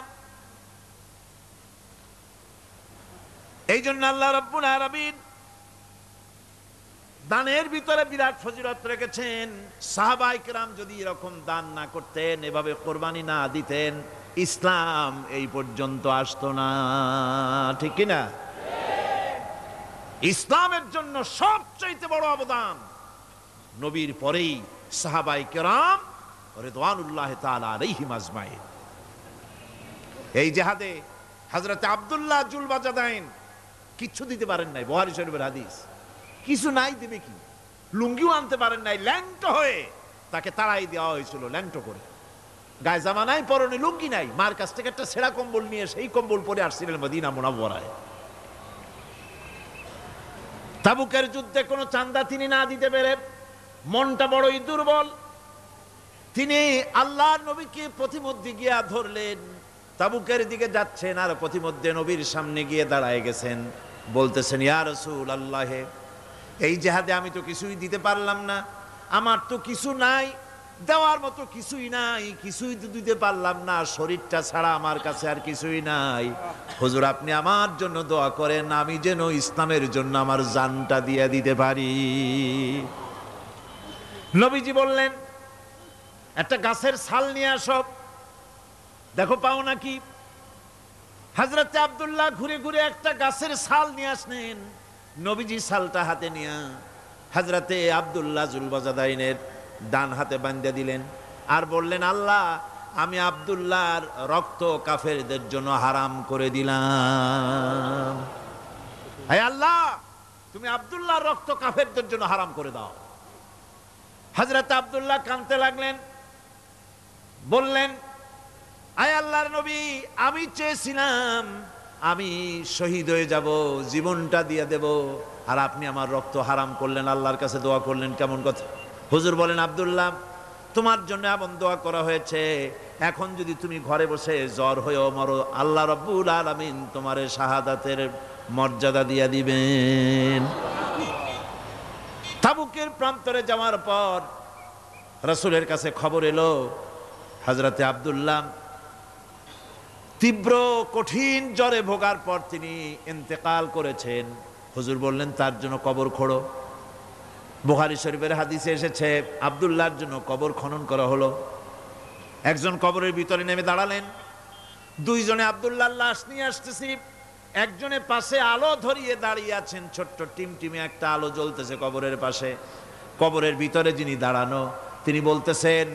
এই জন্য আল্লাহ রাব্বুল আলামিন দানের ভিতরে বিরাট ফজিলত রেখেছেন। সাহাবায়ে কেরাম যদি এরকম দান না করতেন, এভাবে কোরবানি না দিতেন, ইসলাম এই পর্যন্ত আসতো না, ঠিক কিনা? ইসলামের জন্য সবচেয়ে বড় অবদান নবীর পরেই সাহাবায়ে কেরাম রিদওয়ানুল্লাহি তাআলা আলাইহিম আজমাইন। এই জিহাদে হযরত আব্দুল্লাহ জুলবাজাদাইন কিচ্ছু দিতে পারেন নাই, বুখারী শরীফের হাদিস। কিছু নাই, দেবে কি? লুঙ্গিও আনতে পারেন নাই, ল্যাংটো হয়ে তাকে তাড়াই দেওয়া হয়েছিল, ল্যাংটো করে। গায়ে জামা নাই, পরনে লুঙ্গি নাই, মার কাছ থেকে একটা ছেঁড়া কম্বল নিয়ে সেই কম্বল পরে আসছিলেন মদিনা মুনাওয়ারায়। তাবুকের যুদ্ধে কোনো চাঁদা তিনি না দিতে পেরে মনটা বড়ই দুর্বল। তিনি আল্লাহর নবীকে প্রতিমধ্যে গিয়া ধরলেন, তাবুকের দিকে যাচ্ছেন আর প্রতিমধ্যে নবীর সামনে গিয়ে দাঁড়ায় গেছেন, বলতেছেন, ইয়া রাসূলুল্লাহ, এই জিহাদে আমি তো কিছুই দিতে পারলাম না, আমার তো কিছু নাই, দেওয়ার মতো কিছুই নাই, কিছুই তো দিতে পারলাম না, শরীরটা ছাড়া আমার কাছে আর কিছুই নাই। হুজুর আপনি আমার জন্য দোয়া করেন, আমি যেন ইসলামের জন্য আমার জানটা দিয়ে দিতে পারি। নবীজি বললেন, একটা গাছের ছাল নিয়ে আসো, দেখো পাও নাকি। হযরতে আব্দুল্লাহ ঘুরে ঘুরে একটা গাছের ছাল নিয়ে আসলেন। নবীজি ছালটা হাতে নিয়ে হযরতে আব্দুল্লাহ জুলবাজাদাইনের ডান হাতে বাঁধে দিলেন আর বললেন, আল্লাহ আমি আব্দুল্লাহর রক্ত কাফেরদের জন্য হারাম করে দিলাম। হে আল্লাহ, তুমি আব্দুল্লাহর রক্ত কাফেরদের জন্য হারাম করে দাও। হযরতে আব্দুল্লাহ কাঁদতে লাগলেন, বললেন, আয় আল্লাহর নবী, আমি চেয়েছিলাম আমি শহীদ হয়ে যাব, জীবনটা দিয়ে দেব, আর আপনি আমার রক্ত হারাম করলেন, আল্লাহর কাছে দোয়া করলেন, কেমন কথা। হুজুর বলেন, আব্দুল্লাহ তোমার জন্য এমন দোয়া করা হয়েছে, এখন যদি তুমি ঘরে বসে জ্বর হয়েও মরো, আল্লাহ রাব্বুল আলামিন তোমার শাহাদাতের মর্যাদা দিয়ে দিবেন। তাবুকের প্রান্তরে যাওয়ার পর রাসূলের কাছে খবর এলো, হযরতে আব্দুল্লাহ তীব্র কঠিন জ্বরে ভোগার পর তিনি ইন্তেকাল করেছেন। হুজুর বললেন, তার জন্য কবর খোঁড়ো। বুখারী শরীফের হাদিসে এসেছে, আব্দুল্লাহর জন্য কবর খনন করা হলো। একজন কবরের ভিতরে নেমে দাঁড়ালেন, দুইজনে আব্দুল্লাহর লাশ নিয়ে আসতেছি, একজনে পাশে আলো ধরিয়ে দাঁড়িয়ে আছেন, ছোট্ট টিমটিমে একটা আলো জ্বলতেছে কবরের পাশে। কবরের ভিতরে যিনি দাঁড়ানো, তিনি বলতেছেন,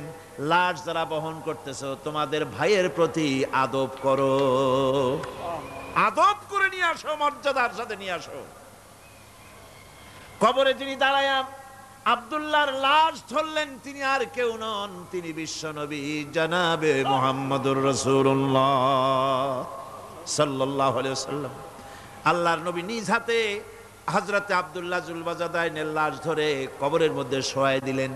লাশ যারা বহন করতেছো তোমাদের ভাইয়ের প্রতি আদব করো, আদব করে নিয়ে আসো, মর্যাদার সাথে নিয়ে আসো। কবরে যিনি দাঁড়ায় আব্দুল্লাহর লাশ ধরলেন, তিনি আর কেউ নন, তিনি বিশ্বনবী জনাবে মুহাম্মদুর রাসূলুল্লাহ সাল্লাল্লাহু আলাইহি ওয়াসাল্লাম। আল্লাহর নবী নিজ হাতে হযরতে আব্দুল্লাহ জুলবাজাদাইনের লাশ ধরে কবরের মধ্যে শোয়াই দিলেন।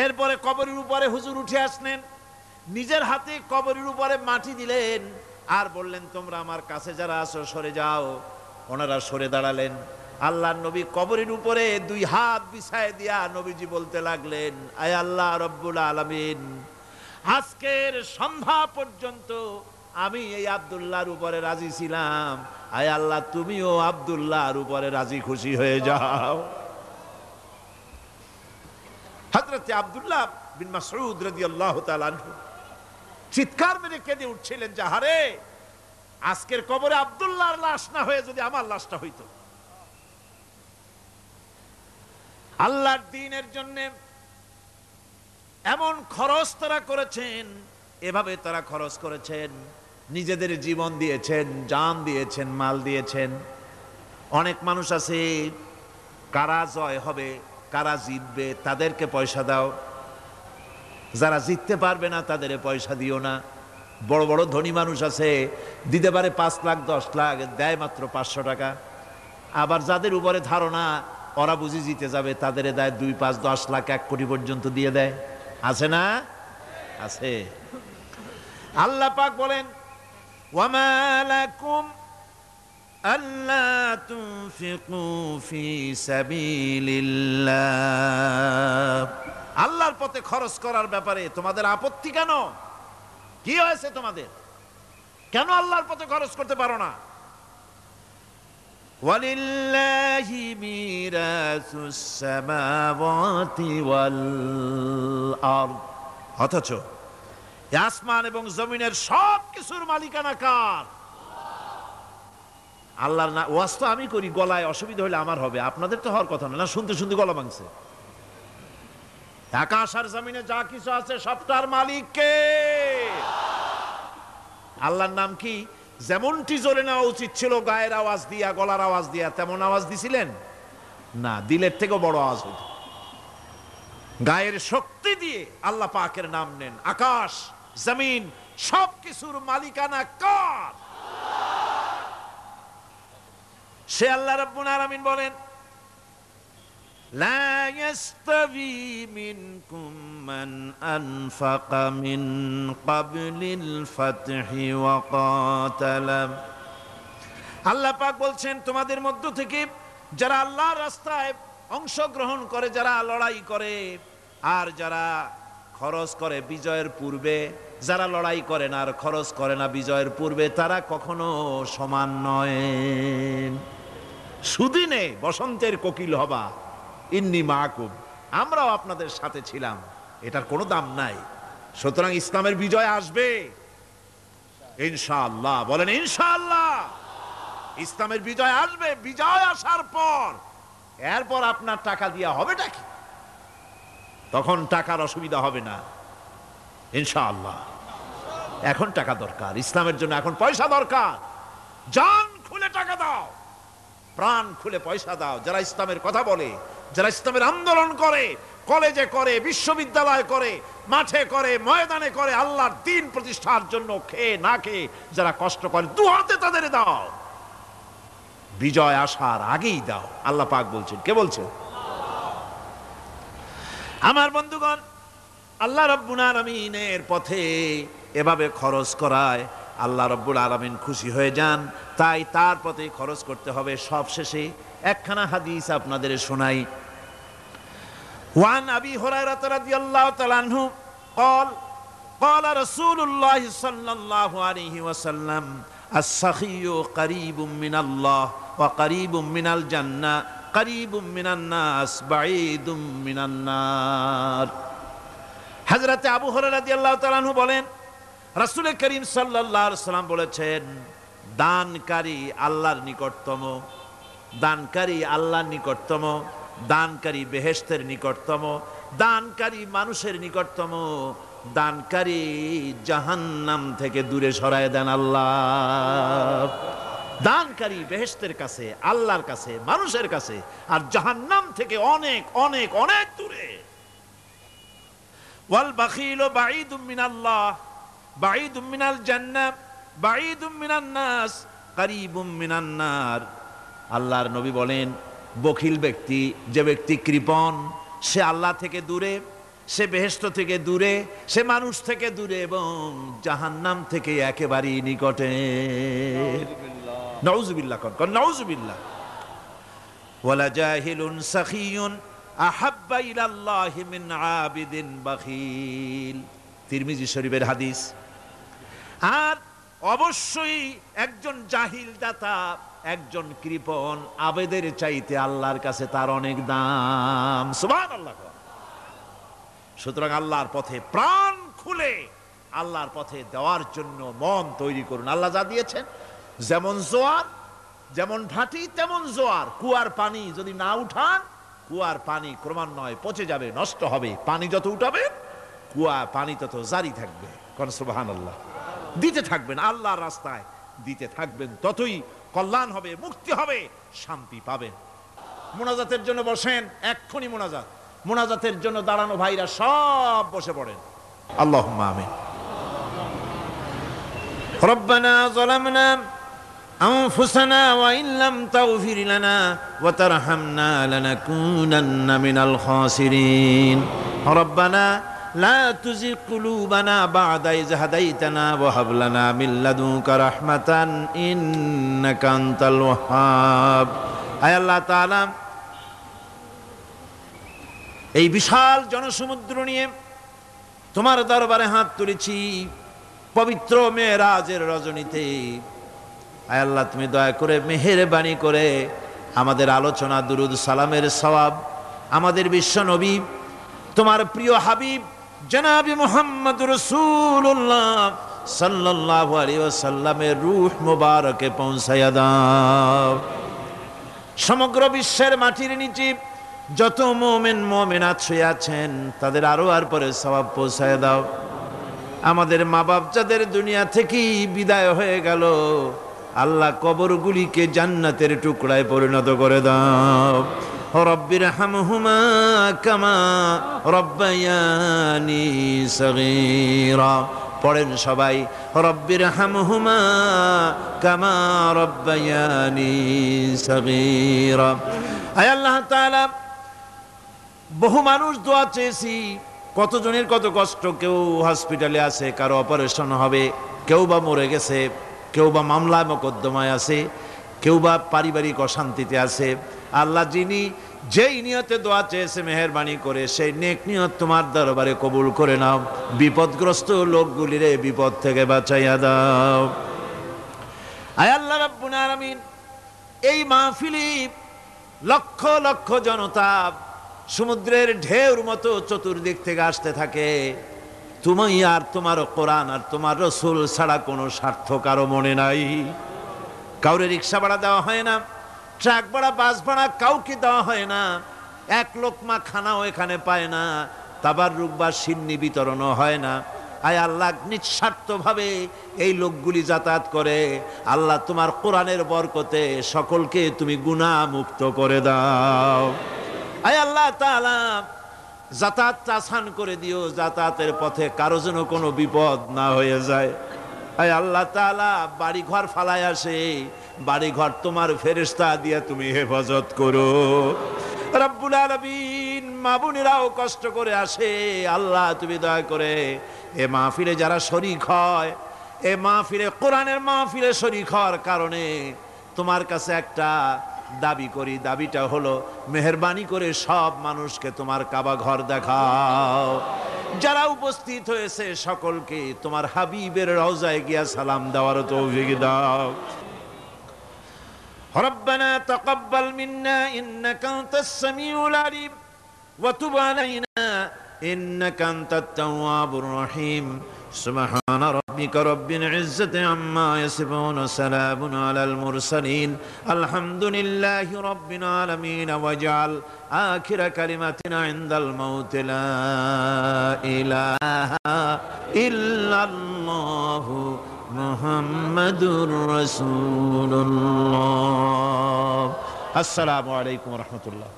এরপরে কবরের উপরে হুজুর উঠে আসলেন, নিজের হাতে কবরের উপরে মাটি দিলেন আর বললেন, তোমরা আমার কাছে যারা আছো সরে যাও। ওনারা সরে দাঁড়ালেন। আল্লাহর নবী কবরের উপরে দুই হাত বিছায় দিয়া নবীজি বলতে লাগলেন, আয় আল্লাহ রব্বুল আলামিন, আজকের সন্ধ্যা পর্যন্ত আমি এই আব্দুল্লাহর উপরে রাজি ছিলাম, আয় আল্লাহ তুমিও আব্দুল্লাহর উপরে রাজি খুশি হয়ে যাও। হযরতে আব্দুল্লাহ বিন মাসউদ রাদিয়াল্লাহু তাআলা আনহু চিৎকার মেরে কেঁদে উঠছিলেন, যে হারে, আজকের কবরে আব্দুল্লাহর লাশ না হয়ে যদি আমার লাশটা হইতো। আল্লাহর দ্বীনের জন্য এমন খরচ তারা করেছেন, এভাবে তারা খরচ করেছেন, নিজেদের জীবন দিয়েছেন, জান দিয়েছেন, মাল দিয়েছেন। অনেক মানুষ আছে, কারা জয় হবে, কারা জিতবে, তাদেরকে পয়সা দাও, যারা জিততে পারবে না তাদের পয়সা দিও না। বড় বড় ধনী মানুষ আছে, দিতে পারে 5 লাখ 10 লাখ, দেয় মাত্র 500 টাকা। আবার যাদের উপরে ধারণা ওরা বুঝি জিতে যাবে, তাদের দেয় 2, 5, 10 লাখ 1 কোটি পর্যন্ত দিয়ে দেয়। আছে না? আছে। আল্লাহ পাক বলেন, ওয়ামা লাকুম আল্লা তুনফিকু ফি সাবিলিল্লাহ, আল্লাহর পথে খরচ করার ব্যাপারে তোমাদের আপত্তি কেন? কি হয়েছে তোমাদের? কেন আল্লাহর পথে খরচ করতে পারো না? ওয়ালিল্লাহি মিরাসুস সামাওয়াতি ওয়াল আরদ, অথচ আসমান এবং জমিনের সব কিছুর মালিকানা কার? আল্লাহর না। ওয়াজ তো আমি করি, গলায় অসুবিধা হলে আমার হবে, আপনাদের তো হওয়ার কথা না। শুনতে শুনতে গলা ভাঙছে। আকাশ আর জমিনে যা কিছু আছে সবটার মালিক কে? আল্লাহর নাম কি? যেমনটি জোরে নেওয়া উচিত ছিল গায়ের আওয়াজ দিয়া, গলার আওয়াজ দিয়া, তেমন আওয়াজ দিছিলেন না, দিলের থেকেও বড় আওয়াজ হইত। গায়ের শক্তি দিয়ে আল্লাহ পাকের নাম নেন। আকাশ জমিন সব কিছুর মালিকানা কার? সে আল্লাহ রাব্বুল আলামিন বলেন, লা ইয়াস্তাবি মিনকুম মান আনফাকা মিন ক্বাবলিল ফাতহি ওয়া ক্বাতালা। আল্লাহ পাক বলছেন, তোমাদের মধ্য থেকে যারা আল্লাহর রাস্তায় অংশগ্রহণ করে, যারা লড়াই করে, আর যারা খরচ করে বিজয়ের পূর্বে, যারা লড়াই করে না আর খরচ করে না বিজয়ের পূর্বে, তারা কখনো সমান নয়। সুদিনে বসন্তের কোকিল হবা, ইন্নি মাকুম, আমরাও আপনাদের সাথে ছিলাম, এটার কোনো দাম নাই। সুতরাং ইসলামের বিজয় আসবে ইনশাআল্লাহ। বলেন ইনশাআল্লাহ। ইসলামের বিজয় আসবে। বিজয় আসার পর এরপর আপনার টাকা দিয়া হবেটা কি? তখন টাকার অসুবিধা হবে না ইনশাআল্লাহ। এখন টাকা দরকার, ইসলামের জন্য এখন পয়সা দরকার। জান খুলে টাকা দাও, প্রাণ খুলে পয়সা দাও। যারা ইসলামের কথা বলে, যারা ইসলামের আন্দোলন করে, কলেজে করে, বিশ্ববিদ্যালয় করে, মাঠে করে, ময়দানে করে, আল্লাহর দ্বীন প্রতিষ্ঠার জন্য খেয়ে না খেয়ে যারা কষ্ট করে, দু হাতে তাদের দাও। বিজয় আসার আগেই দাও। আল্লাহ পাক বলছেন। কে বলছেন? আমার বন্ধুগণ, আল্লাহ রাব্বুল আলামিনের পথে এভাবে খরচ করায় আল্লাহ রাব্বুল আলামিন খুশি হয়ে যান। তাই তার পথে খরচ করতে হবে। সবশেষে একখানা হাদিস আপনাদের শোনাই। ওয়ান আবি হুরায়রা রাদিয়াল্লাহু তাআলা আনহু قال قال رسول الله صلى الله عليه وسلم السخي قريب من الله وقريب من الجنة قريب من الناس بعيد من النار। হযরত আবু হুরায়রা রাদিয়াল্লাহু তাআলা আনহু বলেন, রাসূল করিম সাল্লাল্লাহু আলাইহি ওয়াসাল্লাম বলেছেন, দানকারী আল্লাহর নিকটতম, দানকারী আল্লাহর নিকটতম, দানকারী বেহেশতের নিকটতম, দানকারী মানুষের নিকটতম, দানকারী জাহান্নাম থেকে দূরে সরায় দেন আল্লাহ। দানকারী বেহেশতের কাছে, আল্লাহর কাছে, মানুষের কাছে, আর জাহান্নাম থেকে অনেক অনেক অনেক দূরে। ওয়াল বাখিলু বাঈদুম মিনাল্লাহ বাঈদুম মিনাল জান্নাহ বাঈদুম মিনান নাস কারীবুম মিনান নার। আল্লাহর নবী বলেন, বখিল ব্যক্তি, যে ব্যক্তি কৃপণ, সে আল্লাহ থেকে দূরে, সে বেহেশত থেকে দূরে, সে মানুষ থেকে দূরে এবং জাহান্নাম থেকে একেবারেই নিকটে। নাউযুবিল্লাহ। কোন নাউযুবিল্লাহ। ওয়ালা জাহিলুন সাখিয়ুন আহাব্বা ইলাল্লাহি মিন আবিদিন বাখিল। তিরমিজি শরীফের হাদিস। আর অবশ্যই একজন জাহিল দাতা, একজন কৃপণ আবেদের চাইতে আল্লাহর কাছে তার অনেক দাম। সুবহানাল্লাহ। সুতরাং আল্লাহর পথে প্রাণ খুলে আল্লাহর পথে দেওয়ার জন্য মন তৈরি করুন। আল্লাহ যা দিয়েছেন, যেমন জোয়ার, যেমন ভাটি তেমন জোয়ার। কুয়ার পানি যদি না উঠান, কুয়ার পানি ক্রমান্বয়ে পচে যাবে, নষ্ট হবে। পানি যত উঠাবেন, কুয়া পানি তত জারি থাকবে। কোন সুবহানাল্লাহ। দিতে থাকবেন আল্লাহর রাস্তায়, দিতে থাকবেন, ততই কল্যাণ হবে, মুক্তি হবে, শান্তি পাবেন। মোনাজাতের জন্য বসেন, এক্ষুনি মোনাজাত। মোনাজাতের জন্য দাঁড়ানো ভাইরা সব বসে পড়েন। আল্লাহুম্মা আমিন। রব্বানা যালামনা আনফুসানা ওয়া ইন লাম তাগফির লানা ওয়া তারহামনা লানাকুনান্না মিনাল খাসিরিন। রব্বানা লা তুযিগ কুলুবানা বা'দা ইয হাদাইতানা ওয়া হাব লানা মিন লাদুনকা রাহমাতান ইন্নাকা আনতাল ওয়াহ্হাব। আয় আল্লাহ তাআলা, এই বিশাল জনসমুদ্র নিয়ে তোমার দরবারে হাত তুলেছি পবিত্র মেরাজের রজনীতে। আয় আল্লাহ, তুমি দয়া করে মেহেরবানি করে আমাদের আলোচনা, দুরুদ সালামের সওয়াব আমাদের বিশ্ব নবী, তোমার প্রিয় হাবিব জনাবে মুহাম্মদ রাসূলুল্লাহ সাল্লাল্লাহু আলাইহি ওয়াসাল্লামের রূহ মুবারকে পৌঁছায়া দাও। সমগ্র বিশ্বের মাটির নিচে যত মুমিন মুমিনাত শুয়ে আছেন, তাদের আরো আর পরে সওয়াব পৌঁছায় দাও। আমাদের মা বাপ যাদের দুনিয়া থেকেই বিদায় হয়ে গেল, আল্লাহ কবরগুলিকে জান্নাতের টুকরায় পরিণত করে দাও। রব্বির হামহুমা কামা রব্বায়ানি সগীরা। পড়েন সবাই, রব্বির হামহুমা কামা রব্বায়ানি সগীরা। আয় আল্লাহ তাআলা, বহু মানুষ দোয়া চেয়েছি, কতজনের কত কষ্ট। কেউ হসপিটালে আছে, কারো অপারেশন হবে, কেউ বা মরে গেছে, কেউ বা মামলা মোকদ্দমায় আছে, কেউ বা পারিবারিক অশান্তিতে আছে। আল্লাহ যিনি যেই নিয়তে দোয়া চেয়েছে মেহেরবানি করে সেই নেক নিয়ত তোমার দরবারে কবুল করে নাও। বিপদগ্রস্ত লোকগুলিরে বিপদ থেকে বাঁচাইয়া দাও। আয় আল্লাহ রাব্বুল আলামিন, এই মাহফিলে লক্ষ লক্ষ জনতা সমুদ্রের ঢেউর মতো চতুর্দিক থেকে আসতে থাকে। তুমি আর তোমার কোরআন আর তোমার রসুল ছাড়া কোনো স্বার্থ কারো মনে নাই। কাউরে রিক্সা ভাড়া দেওয়া হয় না, ট্রাক ভাড়া, বাস ভাড়া কাউকে দেওয়া হয় না। এক লোকমা খানাও এখানে পায় না, তাবাররুক বা সিন্নি বিতরণও হয় না। আয় আল্লাহ, নিঃস্বার্থভাবে এই লোকগুলি যাতায়াত করে। আল্লাহ তোমার কোরআনের বরকতে সকলকে তুমি গুনাহ মুক্ত করে দাও। আয় আল্লাহ তাআলা, যাতায়াত আসান করে দিও, যাতায়াতের পথে কারো যেন কোনো বিপদ না হয়ে যায়। আয় আল্লাহ তাআলা, বাড়ি ঘর ফালায় আসে, বাড়ি ঘর তোমার ফেরেশতা দিয়ে তুমি হেফাজত করো। রব্বুল আলামিন, মা বোনেরাও কষ্ট করে আসে, আল্লাহ তুমি দয়া করে এ মাহফিলে যারা শরীক হয়, এ মাহফিলে কোরআনের মাহফিলে শরীক হওয়ার কারণে তোমার কাছে একটা দাবি করি। দাবিটা হলো, মেহেরবানি করে সব মানুষকে তোমার কাবা ঘর দেখাও। যারা উপস্থিত হয়েছে সকলকে তোমার হাবিবের রওজায় গিয়া সালাম দেওয়ার তৌফিক দাও। ربنا تقبل منا إنك أنت السميع العليم وتب علينا إنك أنت التواب الرحيم سبحان ربك رب العزة عما يصفون وسلام على المرسلين الحمد لله رب العالمين واجعل آخر كلمتنا عند الموت لا إله إلا الله محمد رسول الله. السلام عليكم ورحمة الله.